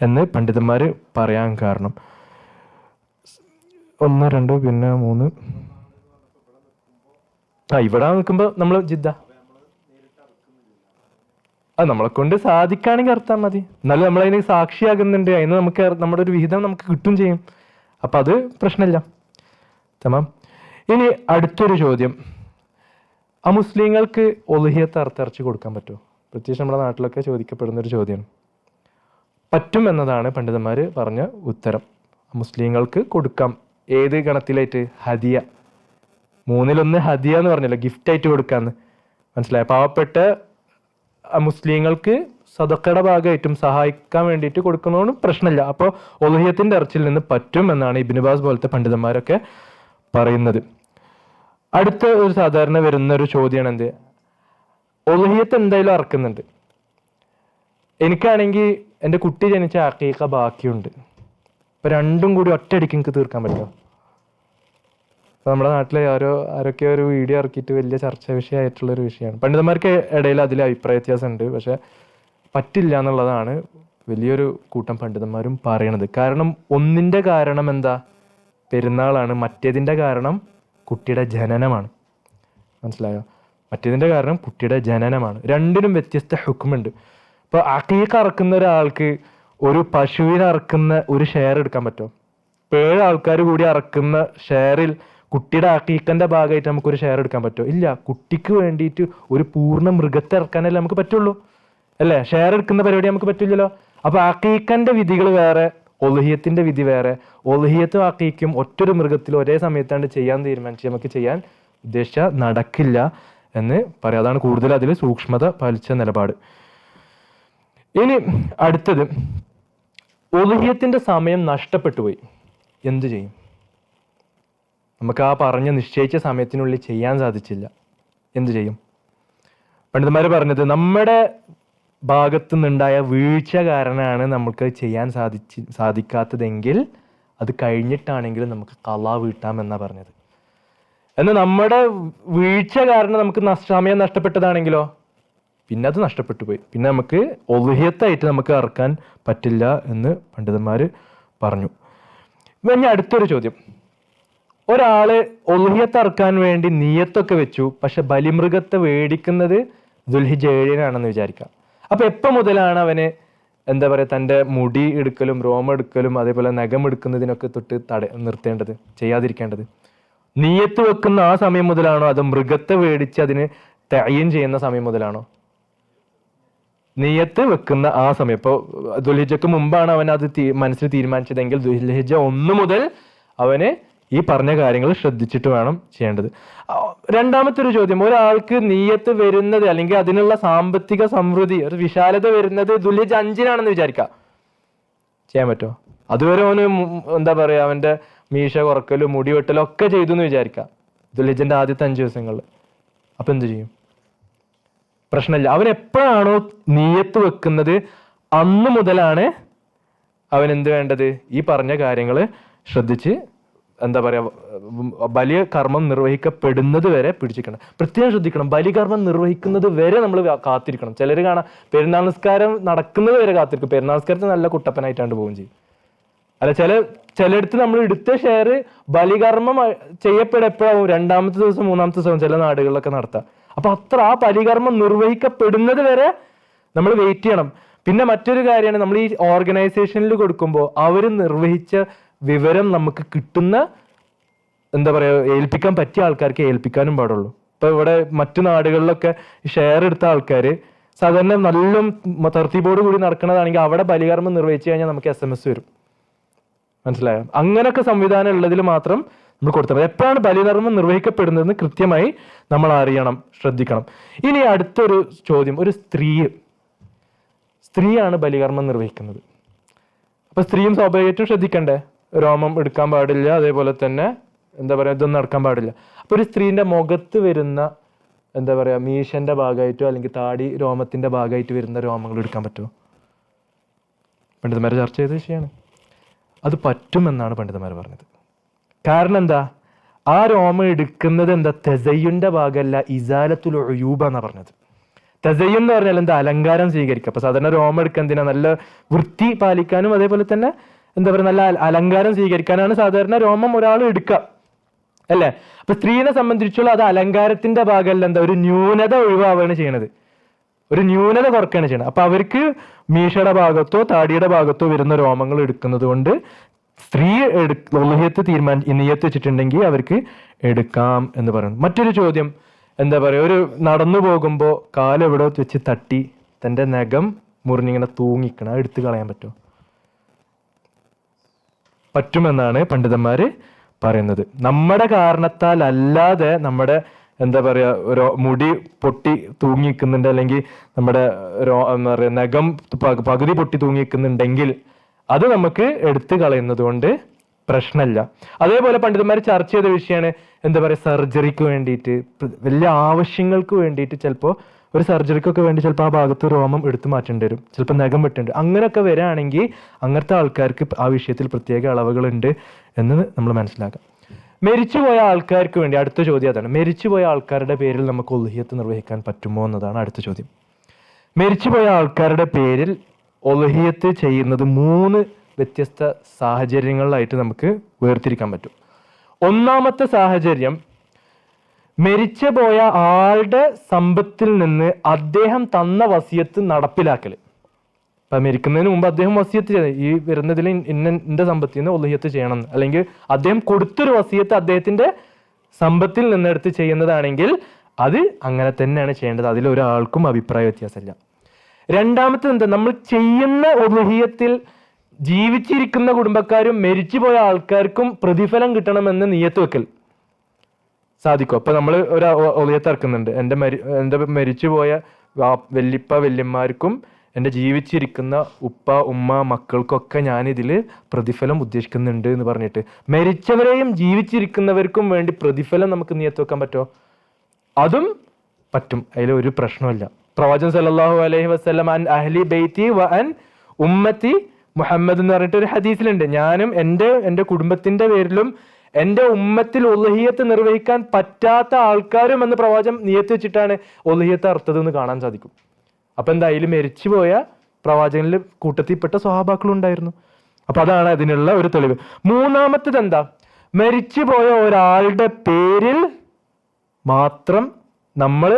എന്ന് പണ്ഡിതന്മാർ പറയാൻ കാരണം. 1 2 പിന്നെ 3. ഇവിടെ നിൽക്കുമ്പോൾ നമ്മൾ ജിദ്ദ അത് നമ്മളെ കൊണ്ട് സാധിക്കുകയാണെങ്കിൽ അറുത്താൽ മതി. എന്നാലും നമ്മളതിന് സാക്ഷിയാകുന്നുണ്ട്, അതിന് നമുക്ക് നമ്മുടെ ഒരു വിഹിതം നമുക്ക് കിട്ടും ചെയ്യും. അപ്പം അത് പ്രശ്നമില്ല. തമാം. ഇനി അടുത്തൊരു ചോദ്യം, മുസ്ലിങ്ങൾക്ക് ഒളുഹിയത്ത് അറുത്തിറച്ചി കൊടുക്കാൻ പറ്റുമോ? പ്രത്യേകിച്ച് നമ്മുടെ നാട്ടിലൊക്കെ ചോദിക്കപ്പെടുന്നൊരു ചോദ്യമാണ്. പറ്റും എന്നതാണ് പണ്ഡിതന്മാർ പറഞ്ഞ ഉത്തരം. മുസ്ലിങ്ങൾക്ക് കൊടുക്കാം. ഏത് ഗണത്തിലായിട്ട്? ഹദിയ. 3-1 ഹദിയ എന്ന് പറഞ്ഞല്ലോ, ഗിഫ്റ്റായിട്ട് കൊടുക്കാന്ന്. മനസ്സിലായ? പാവപ്പെട്ട മുസ്ലിങ്ങൾക്ക് സദഖയുടെ ഭാഗമായിട്ടും സഹായിക്കാൻ വേണ്ടിയിട്ട് കൊടുക്കുന്നതുകൊണ്ട് പ്രശ്നമില്ല. അപ്പോൾ ഒളുഹിയത്തിൻ്റെ ഇറച്ചിയിൽ നിന്ന് പറ്റും എന്നാണ് ഇബ്നു ബാസ് പോലത്തെ പണ്ഡിതന്മാരൊക്കെ പറയുന്നത്. അടുത്ത ഒരു സാധാരണ വരുന്ന ഒരു ചോദ്യമാണ് എന്ത്? ഒളുഹിയത്ത് എന്തായാലും അറക്കുന്നുണ്ട്. എനിക്കാണെങ്കിൽ എൻ്റെ കുട്ടി ജനിച്ച അഖീഖ ബാക്കിയുണ്ട്. ഇപ്പം രണ്ടും കൂടി ഒറ്റയടിക്ക് എനിക്ക് തീർക്കാൻ പറ്റുമോ? ഇപ്പം നമ്മുടെ നാട്ടിലെ ആരൊക്കെ ഒരു വീഡിയോ ഇറക്കിയിട്ട് വലിയ ചർച്ചാ വിഷയമായിട്ടുള്ളൊരു വിഷയമാണ്. പണ്ഡിതന്മാർക്ക് ഇടയിൽ അതിൽ അഭിപ്രായ വ്യത്യാസമുണ്ട്. പക്ഷെ പറ്റില്ല എന്നുള്ളതാണ് വലിയൊരു കൂട്ടം പണ്ഡിതന്മാരും പറയണത്. കാരണം ഒന്നിൻ്റെ കാരണം എന്താ? പെരുന്നാളാണ്. മറ്റേതിൻ്റെ കാരണം കുട്ടിയുടെ ജനനമാണ്. മനസ്സിലായോ? മറ്റേതിൻ്റെ കാരണം കുട്ടിയുടെ ജനനമാണ്. രണ്ടിനും വ്യത്യസ്ത ഹുക്മുണ്ട്. ഇപ്പോൾ അഖീഖ അറക്കുന്ന ഒരാൾക്ക് ഒരു പശുവിനെ അറക്കുന്ന ഒരു ഷെയർ എടുക്കാൻ പറ്റുമോ? 7 ആൾക്കാർ കൂടി അറക്കുന്ന ഷെയറിൽ കുട്ടിയുടെ അഖീഖന്റെ ഭാഗമായിട്ട് നമുക്കൊരു ഷെയർ എടുക്കാൻ പറ്റുമോ? ഇല്ല. കുട്ടിക്ക് വേണ്ടിയിട്ട് ഒരു പൂർണ്ണ മൃഗത്തെ ഇറക്കാനല്ലേ നമുക്ക് പറ്റുള്ളൂ, അല്ലേ? ഷെയർ എടുക്കുന്ന പരിപാടി നമുക്ക് പറ്റില്ലല്ലോ. അപ്പൊ അഖീഖന്റെ വിധികൾ വേറെ, ഒളുഹിയത്തിന്റെ വിധി വേറെ. ഒളുഹിയത്തും അഖീഖയും ഒറ്റൊരു മൃഗത്തിൽ ഒരേ സമയത്താണ്ട് ചെയ്യാൻ തീരുമാനിച്ച് നമുക്ക് ചെയ്യാൻ ഉദ്ദേശിച്ച നടക്കില്ല എന്ന് പറയാം. അതാണ് കൂടുതൽ അതിൽ സൂക്ഷ്മത പാലിച്ച നിലപാട്. ഇനി അടുത്തത്, ഒളുഹിയത്തിന്റെ സമയം നഷ്ടപ്പെട്ടു പോയി, എന്തു ചെയ്യും? നമുക്ക് ആ പറഞ്ഞ നിശ്ചയിച്ച സമയത്തിനുള്ളിൽ ചെയ്യാൻ സാധിച്ചില്ല, എന്തു ചെയ്യും? പണ്ഡിതന്മാർ പറഞ്ഞത് നമ്മുടെ ഭാഗത്തു നിന്നുണ്ടായ വീഴ്ച കാരണമാണ് നമുക്ക് ചെയ്യാൻ സാധിക്കാത്തതെങ്കിൽ അത് കഴിഞ്ഞിട്ടാണെങ്കിലും നമുക്ക് ഖളാ വീട്ടാമെന്നാണ് പറഞ്ഞത്. എന്നാൽ നമ്മുടെ വീഴ്ച കാരണം നമുക്ക് സമയം നഷ്ടപ്പെട്ടതാണെങ്കിലോ പിന്നെ അത് നഷ്ടപ്പെട്ടു പോയി. പിന്നെ നമുക്ക് ഒളുഹിയത്തായിട്ട് നമുക്ക് അറക്കാൻ പറ്റില്ല എന്ന് പണ്ഡിതന്മാർ പറഞ്ഞു. ഇനി അടുത്തൊരു ചോദ്യം, ഒരാള് ഒളുഹിയത്ത് അറക്കാൻ വേണ്ടി നിയത്തൊക്കെ വെച്ചു, പക്ഷെ ബലിമൃഗത്തെ മേടിക്കുന്നത് ദുൽഹിജ്ജ 7-നാണെന്ന് വിചാരിക്കാം. അപ്പൊ എപ്പോൾ മുതലാണ് അവന് എന്താ പറയുക തൻ്റെ മുടി എടുക്കലും രോമം എടുക്കലും അതേപോലെ നഖം എടുക്കുന്നതിനൊക്കെ തൊട്ട് നിർത്തേണ്ടത്, ചെയ്യാതിരിക്കേണ്ടത്? നിയത്ത് വെക്കുന്ന ആ സമയം മുതലാണോ, അത് മൃഗത്തെ മേടിച്ച് അതിന് തഅയ്യിൻ ചെയ്യുന്ന സമയം മുതലാണോ? നിയത്ത് വെക്കുന്ന ആ സമയം. ഇപ്പോൾ ദുൽഹിജ്ജക്ക് മുമ്പാണ് അവൻ അത് മനസ്സിൽ തീരുമാനിച്ചതെങ്കിൽ ദുൽഹിജ്ജ 1 മുതൽ അവന് ഈ പറഞ്ഞ കാര്യങ്ങൾ ശ്രദ്ധിച്ചിട്ട് വേണം ചെയ്യേണ്ടത്. രണ്ടാമത്തെ ഒരു ചോദ്യം, ഒരാൾക്ക് നിയത്ത് വരുന്നത് അല്ലെങ്കിൽ അതിനുള്ള സാമ്പത്തിക സമൃദ്ധി, ഒരു വിശാലത വരുന്നത് ദുൽഹിജ്ജ 5-നാണെന്ന് വിചാരിക്കാം. ചെയ്യാൻ പറ്റുമോ? അതുവരെ അവന് എന്താ പറയാ അവന്റെ മീശ കുറക്കലും മുടി വെട്ടലും ഒക്കെ ചെയ്തു എന്ന് വിചാരിക്കാം ദുൽഹിജ്ജന്റെ ആദ്യത്തെ 5 ദിവസങ്ങളിൽ. അപ്പൊ എന്ത് ചെയ്യും? പ്രശ്നമില്ല. അവൻ എപ്പോഴാണോ നിയത്ത് വെക്കുന്നത് അന്ന് മുതലാണ് അവൻ എന്ത് വേണ്ടത്? ഈ പറഞ്ഞ കാര്യങ്ങൾ ശ്രദ്ധിച്ച് എന്താ പറയാ ബലിയ കർമ്മം നിർവഹിക്കപ്പെടുന്നത് വരെ പിടിച്ചിരിക്കണം. പ്രത്യേകം ശ്രദ്ധിക്കണം, ബലികർമ്മം നിർവഹിക്കുന്നത് വരെ നമ്മൾ കാത്തിരിക്കണം. ചിലർ കാണാം പെരുന്നാൾ നിസ്കാരം നടക്കുന്നത് വരെ കാത്തിരിക്കും. പെരുന്നാൾ നിസ്കാരത്തിൽ നല്ല കുട്ടപ്പനായിട്ടാണ്ട് പോവുകയും ചെയ്യും. അല്ല, ചിലയിടത്ത് നമ്മൾ എടുത്ത ഷെയർ ബലികർമ്മം ചെയ്യപ്പെടെപ്പോഴാവും 2-ാമത്തെ ദിവസം 3-ാമത്തെ ദിവസം ചില നാടുകളിലൊക്കെ നടത്താം. അപ്പൊ ആ ബലികർമ്മം നിർവഹിക്കപ്പെടുന്നത് വരെ നമ്മൾ വെയിറ്റ് ചെയ്യണം. പിന്നെ മറ്റൊരു കാര്യമാണ്, നമ്മൾ ഈ ഓർഗനൈസേഷനിൽ കൊടുക്കുമ്പോൾ അവർ നിർവഹിച്ച വിവരം നമുക്ക് കിട്ടുന്ന എന്താ പറയുക ഏൽപ്പിക്കാൻ പറ്റിയ ആൾക്കാർക്ക് ഏൽപ്പിക്കാനും പാടുള്ളൂ. ഇപ്പൊ ഇവിടെ മറ്റു നാടുകളിലൊക്കെ ഷെയർ എടുത്ത ആൾക്കാർ സാധാരണ നല്ല തർത്തീബോട് കൂടി നടക്കുന്നതാണെങ്കിൽ അവിടെ ബലികർമ്മം നിർവഹിച്ചു കഴിഞ്ഞാൽ നമുക്ക് SMS വരും. മനസ്സിലായോ? അങ്ങനൊക്കെ സംവിധാനം ഉള്ളതിൽ മാത്രം നമ്മൾ കൊടുത്താൽ മതി. എപ്പോഴാണ് ബലികർമ്മം നിർവഹിക്കപ്പെടുന്നതെന്ന് കൃത്യമായി നമ്മൾ അറിയണം, ശ്രദ്ധിക്കണം. ഇനി അടുത്തൊരു ചോദ്യം, ഒരു സ്ത്രീയാണ് ബലികർമ്മം നിർവഹിക്കുന്നത്. അപ്പൊ സ്ത്രീയും സ്വാഭാവികമായിട്ടും ശ്രദ്ധിക്കണ്ടേ? രോമം എടുക്കാൻ പാടില്ല, അതേപോലെ തന്നെ എന്താ പറയുക ഇതൊന്നും നടക്കാൻ പാടില്ല. അപ്പൊ ഒരു സ്ത്രീന്റെ മുഖത്ത് വരുന്ന എന്താ പറയുക മീശൻ്റെ ഭാഗമായിട്ടോ അല്ലെങ്കിൽ താടി രോമത്തിൻ്റെ ഭാഗമായിട്ട് വരുന്ന രോമങ്ങൾ എടുക്കാൻ പറ്റുമോ? പണ്ഡിതന്മാർ ചർച്ച ചെയ്ത വിഷയമാണ്. അത് പറ്റുമെന്നാണ് പണ്ഡിതന്മാർ പറഞ്ഞത്. കാരണം എന്താ, ആ രോമം എടുക്കുന്നത് എന്താ തെസയ്യുൻ്റെ ഭാഗമല്ല, ഇസാലത്തുൽ ഉയൂബ എന്നാണ് പറഞ്ഞത്. തെസയ്യൻ എന്ന് പറഞ്ഞാൽ എന്താ, അലങ്കാരം സ്വീകരിക്കുക. അപ്പൊ സാധാരണ രോമം എടുക്കുക എന്തിനാ, നല്ല വൃത്തി പാലിക്കാനും അതേപോലെ തന്നെ എന്താ പറയുക നല്ല അലങ്കാരം സ്വീകരിക്കാനാണ് സാധാരണ രോമം ഒരാൾ എടുക്കുക അല്ലേ. അപ്പൊ സ്ത്രീനെ സംബന്ധിച്ചുള്ള അത് അലങ്കാരത്തിന്റെ ഭാഗമല്ല, എന്താ ഒരു ന്യൂനത ഒഴിവാവുകയാണ് ചെയ്യണത്, ഒരു ന്യൂനത കുറയ്ക്കുകയാണ് ചെയ്യണത്. അപ്പൊ അവർക്ക് മീശയുടെ ഭാഗത്തോ താടിയുടെ ഭാഗത്തോ വരുന്ന രോമങ്ങൾ എടുക്കുന്നത് കൊണ്ട് സ്ത്രീ നിയ്യത്ത് വെച്ചിട്ടുണ്ടെങ്കിൽ അവർക്ക് എടുക്കാം എന്ന് പറയുന്നു. മറ്റൊരു ചോദ്യം എന്താ പറയുക, ഒരു നടന്നു പോകുമ്പോൾ കാലെവിടെ വെച്ച് തട്ടി തൻ്റെ നഖം മുറിഞ്ഞിങ്ങനെ തൂങ്ങിക്കണം, എടുത്തു കളയാൻ പറ്റുമോ? പറ്റുമെന്നാണ് പണ്ഡിതന്മാർ പറയുന്നത്. നമ്മുടെ കാരണത്താൽ അല്ലാതെ നമ്മുടെ എന്താ പറയുക മുടി പൊട്ടി തൂങ്ങിക്കുന്നുണ്ട്, അല്ലെങ്കിൽ നമ്മുടെ എന്താ പറയുക നഖം പകുതി പൊട്ടി തൂങ്ങിക്കുന്നുണ്ടെങ്കിൽ അത് നമുക്ക് എടുത്തു കളയുന്നത് കൊണ്ട് പ്രശ്നമില്ല. അതേപോലെ പണ്ഡിതന്മാർ ചർച്ച ചെയ്ത വിഷയമാണ് എന്താ പറയുക സർജറിക്ക് വേണ്ടിയിട്ട്, വലിയ ആവശ്യങ്ങൾക്ക് വേണ്ടിയിട്ട് ചിലപ്പോൾ ഒരു സർജറിക്കൊക്കെ വേണ്ടി ചിലപ്പോൾ ആ ഭാഗത്ത് രോമം എടുത്തു മാറ്റേണ്ടി വരും, ചിലപ്പോൾ നഖം വെട്ടേണ്ടി വരും. അങ്ങനെയൊക്കെ വരികയാണെങ്കിൽ അങ്ങനത്തെ ആൾക്കാർക്ക് ആ വിഷയത്തിൽ പ്രത്യേക അളവുകളുണ്ട് എന്ന് നമ്മൾ മനസ്സിലാക്കാം. മരിച്ചുപോയ ആൾക്കാർക്ക് വേണ്ടി അടുത്ത ചോദ്യം അതാണ്, മരിച്ചുപോയ ആൾക്കാരുടെ പേരിൽ നമുക്ക് ഉളുഹിയത്ത് നിർവഹിക്കാൻ പറ്റുമോ എന്നതാണ് അടുത്ത ചോദ്യം. മരിച്ചുപോയ ആൾക്കാരുടെ പേരിൽ ഉളുഹിയത്ത് ചെയ്യുന്നത് 3 വ്യത്യസ്ത സാഹചര്യങ്ങളിലായിട്ട് നമുക്ക് വേർതിരിക്കാൻ പറ്റും. ഒന്നാമത്തെ സാഹചര്യം, മരിച്ചു പോയ ആളുടെ സമ്പത്തിൽ നിന്ന് അദ്ദേഹം തന്ന വസിയത്ത് നടപ്പിലാക്കൽ. ഇപ്പം മരിക്കുന്നതിന് മുമ്പ് അദ്ദേഹം വസിയത്ത് ചെയ്ത് ഈ വരുന്നതിൽ എൻ്റെ സമ്പത്തിൽ നിന്ന് ഉളുഹിയത്ത് ചെയ്യണം, അല്ലെങ്കിൽ അദ്ദേഹം കൊടുത്തൊരു വസിയത്ത് അദ്ദേഹത്തിൻ്റെ സമ്പത്തിൽ നിന്നെടുത്ത് ചെയ്യുന്നതാണെങ്കിൽ അത് അങ്ങനെ തന്നെയാണ് ചെയ്യേണ്ടത്, അതിലൊരാൾക്കും അഭിപ്രായ വ്യത്യാസമില്ല. രണ്ടാമത്തെ എന്താ, നമ്മൾ ചെയ്യുന്ന ഉളുഹിയത്തിൽ ജീവിച്ചിരിക്കുന്ന കുടുംബക്കാരും മരിച്ചുപോയ ആൾക്കാർക്കും പ്രതിഫലം കിട്ടണമെന്ന് നിയ്യത്ത് വെക്കൽ സാധിക്കും. അപ്പൊ നമ്മൾ ഒരു ഉളുഹിയത്ത് ഇറക്കുന്നുണ്ട്, എൻ്റെ മരിച്ചുപോയ വല്യപ്പ വല്യന്മാർക്കും എൻ്റെ ജീവിച്ചിരിക്കുന്ന ഉപ്പ ഉമ്മ മക്കൾക്കൊക്കെ ഞാനിതിൽ പ്രതിഫലം ഉദ്ദേശിക്കുന്നുണ്ട് എന്ന് പറഞ്ഞിട്ട് മരിച്ചവരെയും ജീവിച്ചിരിക്കുന്നവർക്കും വേണ്ടി പ്രതിഫലം നമുക്ക് നിയ്യത്ത് വെക്കാൻ പറ്റുമോ? അതും പറ്റും, അതിൽ ഒരു പ്രശ്നമില്ല. പ്രവാചകൻ സല്ലല്ലാഹു അലൈഹി വസല്ലം അൻ അഹ്ലി ബൈതി വ അൻ ഉമ്മത്തി മുഹമ്മദ് എന്ന് പറഞ്ഞിട്ട് ഒരു ഹദീസിലുണ്ട്, ഞാനും എൻ്റെ കുടുംബത്തിന്റെ പേരിലും എൻ്റെ ഉമ്മത്തിൽ ഉളുഹിയത്ത് നിർവഹിക്കാൻ പറ്റാത്ത ആൾക്കാരും എന്ന് പ്രവാചകൻ നിയ്യത്ത് വെച്ചിട്ടാണ് ഉളുഹിയത്ത് അർത്ഥതെന്ന് കാണാൻ സാധിക്കും. അപ്പൊ എന്തായാലും മരിച്ചുപോയ പ്രവാചകനിൽ കൂട്ടത്തിൽപ്പെട്ട സ്വഹാബാക്കളുണ്ടായിരുന്നു. അപ്പൊ അതാണ് അതിനുള്ള ഒരു തെളിവ്. മൂന്നാമത്തത് എന്താ, മരിച്ചുപോയ ഒരാളുടെ പേരിൽ മാത്രം നമ്മൾ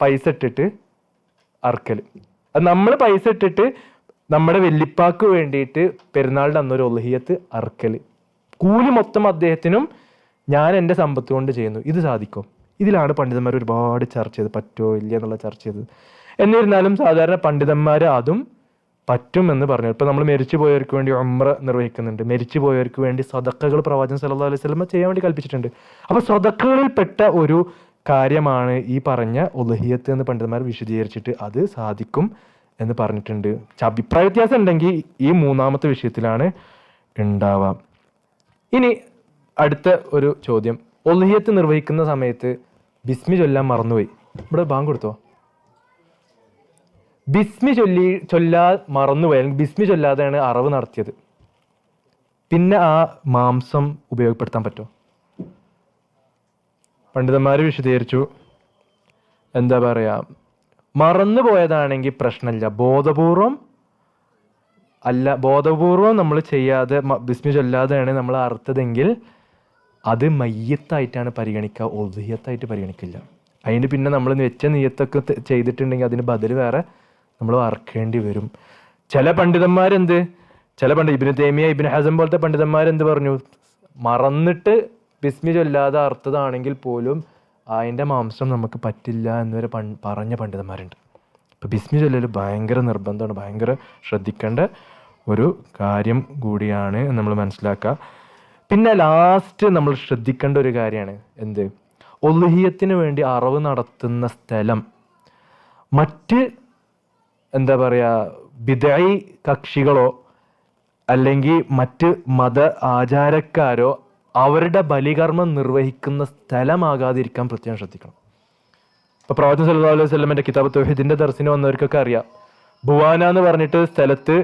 പൈസ ഇട്ടിട്ട് അറക്കല്. അത് നമ്മൾ പൈസ ഇട്ടിട്ട് നമ്മുടെ വെല്ലിപ്പാക്ക് വേണ്ടിയിട്ട് പെരുന്നാളിൻ്റെ അന്നൊരു ഉളുഹിയത്ത് അറക്കല്, കൂലി മൊത്തം അദ്ദേഹത്തിനും ഞാൻ എൻ്റെ സമ്പത്ത് കൊണ്ട് ചെയ്യുന്നു, ഇത് സാധിക്കും? ഇതിലാണ് പണ്ഡിതന്മാർ ഒരുപാട് ചർച്ച ചെയ്ത് പറ്റുമോ ഇല്ല എന്നുള്ള ചർച്ച ചെയ്തത്. എന്നിരുന്നാലും സാധാരണ പണ്ഡിതന്മാർ അതും പറ്റുമെന്ന് പറഞ്ഞു. ഇപ്പം നമ്മൾ മരിച്ചു പോയവർക്ക് വേണ്ടി ഉംറ നിർവഹിക്കുന്നുണ്ട്, മരിച്ചു പോയവർക്ക് വേണ്ടി സദഖകൾ പ്രവാചകൻ സല്ലല്ലാഹു അലൈഹി വസല്ലം ചെയ്യാൻ വേണ്ടി കൽപ്പിച്ചിട്ടുണ്ട്. അപ്പോൾ സദഖകളിൽപ്പെട്ട ഒരു കാര്യമാണ് ഈ പറഞ്ഞ ഉളുഹിയത്ത് എന്ന് പണ്ഡിതന്മാർ വിശദീകരിച്ചിട്ട് അത് സാധിക്കും എന്ന് പറഞ്ഞിട്ടുണ്ട്. അഭിപ്രായ വ്യത്യാസം ഉണ്ടെങ്കിൽ ഈ മൂന്നാമത്തെ വിഷയത്തിലാണ് ഉണ്ടാവാം. ഇനി അടുത്ത ഒരു ചോദ്യം, ഉളുഹിയത്ത് നിർവഹിക്കുന്ന സമയത്ത് ബിസ്മി ചൊല്ലാൻ മറന്നുപോയി. ഇവിടെ ബാങ്ക് കൊടുത്തോ? ബിസ്മി ചൊല്ലാൻ മറന്നുപോയി, അല്ലെങ്കിൽ ബിസ്മി ചൊല്ലാതെയാണ് അറവ് നടത്തിയത്, പിന്നെ ആ മാംസം ഉപയോഗപ്പെടുത്താൻ പറ്റുമോ? പണ്ഡിതന്മാർ വിശദീകരിച്ചു, എന്താ പറയാ, മറന്നു പോയതാണെങ്കിൽ പ്രശ്നമില്ല, ബോധപൂർവം നമ്മൾ ചെയ്യാതെ ബിസ്മി ചൊല്ലാതെയാണ് നമ്മൾ അറുത്തതെങ്കിൽ അത് മയ്യത്തായിട്ടാണ് പരിഗണിക്കുക, ഉളുഹിയത്തായിട്ട് പരിഗണിക്കില്ല. അതിന് പിന്നെ നമ്മൾ വെച്ച നിയ്യത്തൊക്കെ ചെയ്തിട്ടുണ്ടെങ്കിൽ അതിന് ബദൽ വേറെ നമ്മൾ അറക്കേണ്ടി വരും. ചില ഇബ്നു തൈമിയ ഇബ്നു ഹസം പോലത്തെ പണ്ഡിതന്മാരെന്ത് പറഞ്ഞു, മറന്നിട്ട് ബിസ്മി ചൊല്ലാതെ അർത്ഥതാണെങ്കിൽ പോലും അതിൻ്റെ മാംസം നമുക്ക് പറ്റില്ല എന്നുവരെ പറഞ്ഞ പണ്ഡിതന്മാരുണ്ട്. ഇപ്പോൾ ബിസ്മി ചൊല്ലൽ ഭയങ്കര നിർബന്ധമാണ്, ഭയങ്കര ശ്രദ്ധിക്കേണ്ട ഒരു കാര്യം കൂടിയാണ് നമ്മൾ മനസ്സിലാക്കുക. പിന്നെ ലാസ്റ്റ് നമ്മൾ ശ്രദ്ധിക്കേണ്ട ഒരു കാര്യമാണ് എന്ത്, ഉളുഹിയത്തിന് വേണ്ടി അറവ് നടത്തുന്ന സ്ഥലം മറ്റ് എന്താ പറയുക ബിദ്ഈ കക്ഷികളോ അല്ലെങ്കിൽ മറ്റ് മത ആചാരക്കാരോ അവരുടെ ബലികർമ്മം നിർവഹിക്കുന്ന സ്ഥലമാകാതിരിക്കാൻ പ്രത്യേകം ശ്രദ്ധിക്കണം. ഇപ്പൊ പ്രവാചകൻ സല്ലല്ലാഹു അലൈഹി വസല്ലമയുടെ കിതാബ് തൗഹീദിന്റെ ദർസിന് വന്നവർക്കൊക്കെ അറിയാം. ബുവാന എന്ന് പറഞ്ഞിട്ട് സ്ഥലത്ത്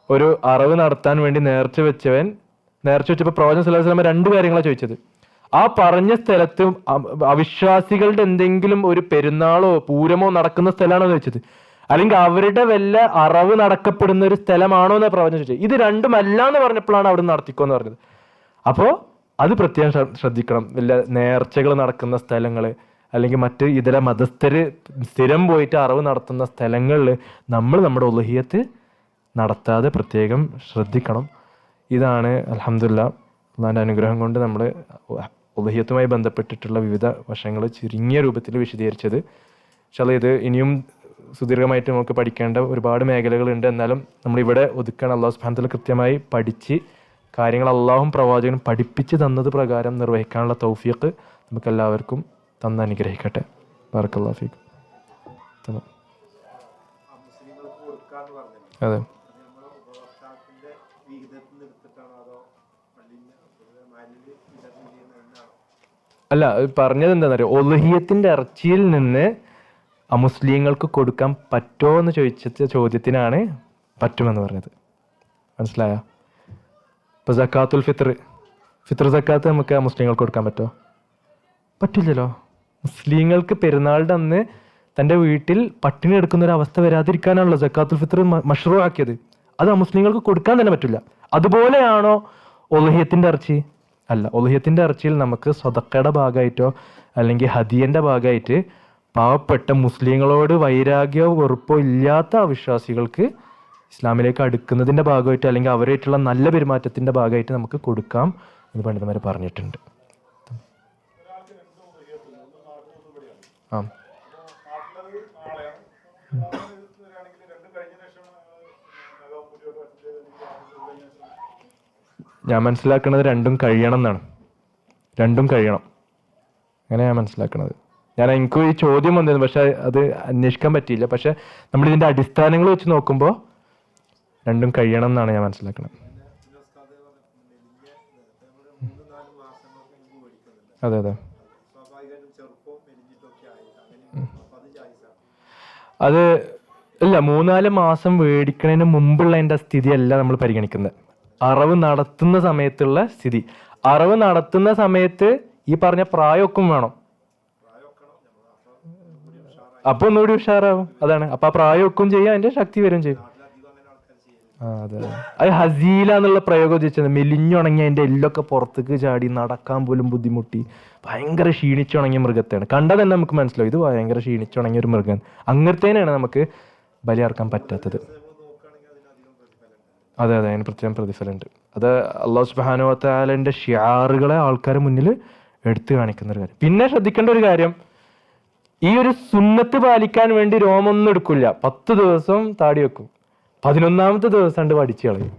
ഒരു അറവ് നടത്താൻ വേണ്ടി നേർച്ച വെച്ചപ്പോൾ പ്രവാചകൻ സല്ലല്ലാഹു അലൈഹി വസല്ലമ രണ്ട് കാര്യങ്ങളാണ് ചോദിച്ചത്. ആ പറഞ്ഞ സ്ഥലത്ത് അവിശ്വാസികളുടെ എന്തെങ്കിലും ഒരു പെരുന്നാളോ പൂരമോ നടക്കുന്ന സ്ഥലമാണോ ചോദിച്ചത്, അല്ലെങ്കിൽ അവരുടെ വല്ല അറവ് നടക്കപ്പെടുന്ന ഒരു സ്ഥലമാണോ എന്ന് പ്രവചനം ചോദിച്ചത്. ഇത് രണ്ടുമല്ല എന്ന് പറഞ്ഞപ്പോഴാണ് അവിടെ നടത്തിക്കോന്ന് പറഞ്ഞത്. അപ്പോൾ അത് പ്രത്യേകം ശ്രദ്ധിക്കണം. വല്ല നേർച്ചകൾ നടക്കുന്ന സ്ഥലങ്ങൾ അല്ലെങ്കിൽ മറ്റ് ഇതര മതസ്ഥര് സ്ഥിരം പോയിട്ട് അറവ് നടത്തുന്ന സ്ഥലങ്ങളിൽ നമ്മൾ നമ്മുടെ ഉളുഹിയത്ത് നടത്താതെ പ്രത്യേകം ശ്രദ്ധിക്കണം. ഇതാണ് അൽഹംദുലില്ലാഹ് അള്ളാഹിൻ്റെ അനുഗ്രഹം കൊണ്ട് നമ്മൾ ഉളുഹിയത്തുമായി ബന്ധപ്പെട്ടിട്ടുള്ള വിവിധ വശങ്ങൾ ചുരുങ്ങിയ രൂപത്തിൽ വിശദീകരിച്ചത്. പക്ഷേ ഇത് ഇനിയും സുദീർഘമായിട്ട് നമുക്ക് പഠിക്കേണ്ട ഒരുപാട് മേഖലകളുണ്ട്. എന്നാലും നമ്മളിവിടെ ഒതുക്കാൻ അള്ളാഹു സുബ്ഹാനഹു വ തആല കൃത്യമായി പഠിച്ച് കാര്യങ്ങൾ അള്ളാഹും പ്രവാചകനും പഠിപ്പിച്ച് തന്നത് പ്രകാരം നിർവഹിക്കാനുള്ള തൗഫീഖ് നമുക്കെല്ലാവർക്കും തന്ന് അനുഗ്രഹിക്കട്ടെ. ബറക്കല്ലാഹു ഫീക്കും. അതെ, അല്ല പറഞ്ഞത് എന്താണെന്നറിയോ, ഒളുഹിയത്തിന്റെ ഇറച്ചിയിൽ നിന്ന് അമുസ്ലിങ്ങൾക്ക് കൊടുക്കാൻ പറ്റുമോ എന്ന് ചോദിച്ച ചോദ്യത്തിനാണ് പറ്റുമെന്ന് പറഞ്ഞത്. മനസ്സിലായോ? ഇപ്പൊ സക്കാത്തുൽ ഫിത്ർ സക്കാത്ത് നമുക്ക് മുസ്ലിങ്ങൾക്ക് കൊടുക്കാൻ പറ്റുമോ? പറ്റില്ലല്ലോ. മുസ്ലിങ്ങൾക്ക് പെരുന്നാളുടെ അന്ന് തൻ്റെ വീട്ടിൽ പട്ടിണി എടുക്കുന്ന ഒരു അവസ്ഥ വരാതിരിക്കാനാണല്ലോ സക്കാത്തുൽ ഫിത്ർ മഷ്റൂ ആക്കിയത്. അത് മുസ്ലിങ്ങൾക്ക് കൊടുക്കാൻ തന്നെ പറ്റില്ല. അതുപോലെയാണോ ഒളുഹിയത്തിന്റെ ഇറച്ചി? അല്ല. ഒളുഹിയത്തിന്റെ ഇറച്ചിയിൽ നമുക്ക് സ്വതക്കയുടെ ഭാഗമായിട്ടോ അല്ലെങ്കിൽ ഹദിയന്റെ ഭാഗമായിട്ട് പാവപ്പെട്ട മുസ്ലിങ്ങളോട് വൈരാഗ്യമോ വെറുപ്പോ ഇല്ലാത്ത അവിശ്വാസികൾക്ക് ഇസ്ലാമിലേക്ക് അടുക്കുന്നതിൻ്റെ ഭാഗമായിട്ട് അല്ലെങ്കിൽ അവരായിട്ടുള്ള നല്ല പെരുമാറ്റത്തിൻ്റെ ഭാഗമായിട്ട് നമുക്ക് കൊടുക്കാം എന്ന് പണ്ഡിതന്മാർ പറഞ്ഞിട്ടുണ്ട്. ആ, ഞാൻ മനസ്സിലാക്കുന്നത് രണ്ടും കഴിയണം എന്നാണ്. രണ്ടും കഴിയണം, അങ്ങനെ ഞാൻ മനസ്സിലാക്കുന്നത്. എനിക്ക് ഈ ചോദ്യം വന്നിരുന്നു, പക്ഷെ അത് അന്വേഷിക്കാൻ പറ്റിയില്ല. പക്ഷെ നമ്മളിതിൻ്റെ അടിസ്ഥാനങ്ങൾ വെച്ച് നോക്കുമ്പോൾ രണ്ടും കഴിയണം എന്നാണ് ഞാൻ മനസ്സിലാക്കുന്നത്. അതെ അതെ, അത് ഇല്ല. 3-4 മാസം മേടിക്കുന്നതിന് മുമ്പുള്ള എൻ്റെ സ്ഥിതിയല്ല നമ്മൾ പരിഗണിക്കുന്നത്. അറവ് നടത്തുന്ന സമയത്തുള്ള സ്ഥിതി. അറവ് നടത്തുന്ന സമയത്ത് ഈ പറഞ്ഞ പ്രായമൊക്കെ വേണം. അപ്പൊ ഒന്നുകൂടി ഉഷാറാവും. അതാണ്. അപ്പൊ ആ പ്രായമൊക്കും ചെയ്യും, അതിന്റെ ശക്തി വരും ചെയ്യും. അതെ, അത് ഹസീല എന്നുള്ള പ്രയോഗം ഉദ്ദേശിച്ചത് മെലിഞ്ഞുണങ്ങി അതിന്റെ എല്ലൊക്കെ പുറത്തേക്ക് ചാടി നടക്കാൻ പോലും ബുദ്ധിമുട്ടി ഭയങ്കര ക്ഷീണിച്ചുണങ്ങിയ മൃഗത്തെയാണ്. കണ്ടാൽ തന്നെ നമുക്ക് മനസ്സിലാവും ഇത് ഭയങ്കര ക്ഷീണിച്ചുണങ്ങിയ ഒരു മൃഗം. അങ്ങനത്തേനാണ് നമുക്ക് ബലിയർക്കാൻ പറ്റാത്തത്. അതെ അതെ, അതിന് പ്രത്യേകം പ്രതിഫലമുണ്ട്. അത് അല്ലാഹു സുബ്ഹാനഹു വ തആലയുടെ ഷിആറുകളെ ആൾക്കാരുടെ മുന്നിൽ എടുത്തു കാണിക്കുന്ന ഒരു കാര്യം. പിന്നെ ശ്രദ്ധിക്കേണ്ട ഒരു കാര്യം, ഈ ഒരു സുന്നത്ത് പാലിക്കാൻ വേണ്ടി രോമൊന്നും എടുക്കില്ല. 10 ദിവസം താടി വെക്കും, 11ാമത്തെ ദിവസം കണ്ട് പഠിച്ചു കളയും.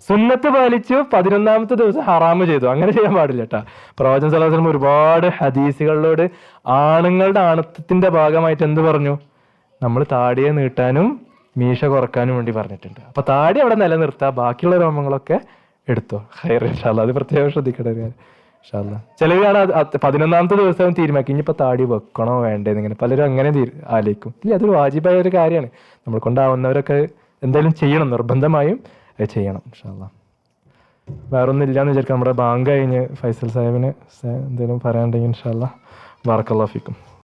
സുന്നത്ത് പാലിച്ചു, 11ാമത്തെ ദിവസം ഹറാമ് ചെയ്തു. അങ്ങനെ ചെയ്യാൻ പാടില്ല കേട്ടാ. പ്രവാചകൻ സല്ലല്ലാഹു അലൈഹി വസല്ലം ഒരുപാട് ഹദീസുകളിലോട് ആണുങ്ങളുടെ ആണത്വത്തിന്റെ ഭാഗമായിട്ട് എന്ത് പറഞ്ഞു? നമ്മൾ താടിയെ നീട്ടാനും മീശ കുറക്കാനും വേണ്ടി പറഞ്ഞിട്ടുണ്ട്. അപ്പൊ താടി അവിടെ നിലനിർത്തുക, ബാക്കിയുള്ള രോമങ്ങളൊക്കെ എടുത്തോ. ഖൈർ ഇൻഷാ അല്ലാഹ്. അത് പ്രത്യേകം ശ്രദ്ധിക്കേണ്ട ഒരു കാര്യം ഇൻഷാ അല്ലാഹ്. ചിലരാണ് 11ാമത്തെ ദിവസം തീരുമാനിക്കും ഇനിയിപ്പോൾ താടി വെക്കണോ വേണ്ടേന്ന്. ഇങ്ങനെ പലരും അങ്ങനെ ആലോചിക്കും. ഇല്ല, അതൊരു വാജിബായ ഒരു കാര്യമാണ്. നമ്മൾ കൊണ്ടാവുന്നവരൊക്കെ എന്തായാലും ചെയ്യണം, നിർബന്ധമായും ചെയ്യണം ഇൻഷാ അല്ലാഹ്. വേറൊന്നും ഇല്ലാന്ന് വിചാരിക്കാം. നമ്മുടെ ബാങ്ക് കഴിഞ്ഞ് ഫൈസൽ സാഹിബിന് എന്തെങ്കിലും പറയാനുണ്ടെങ്കിൽ ഇൻഷാ അല്ലാഹ്. ബറക്കല്ലാഹു ഫീക്കും.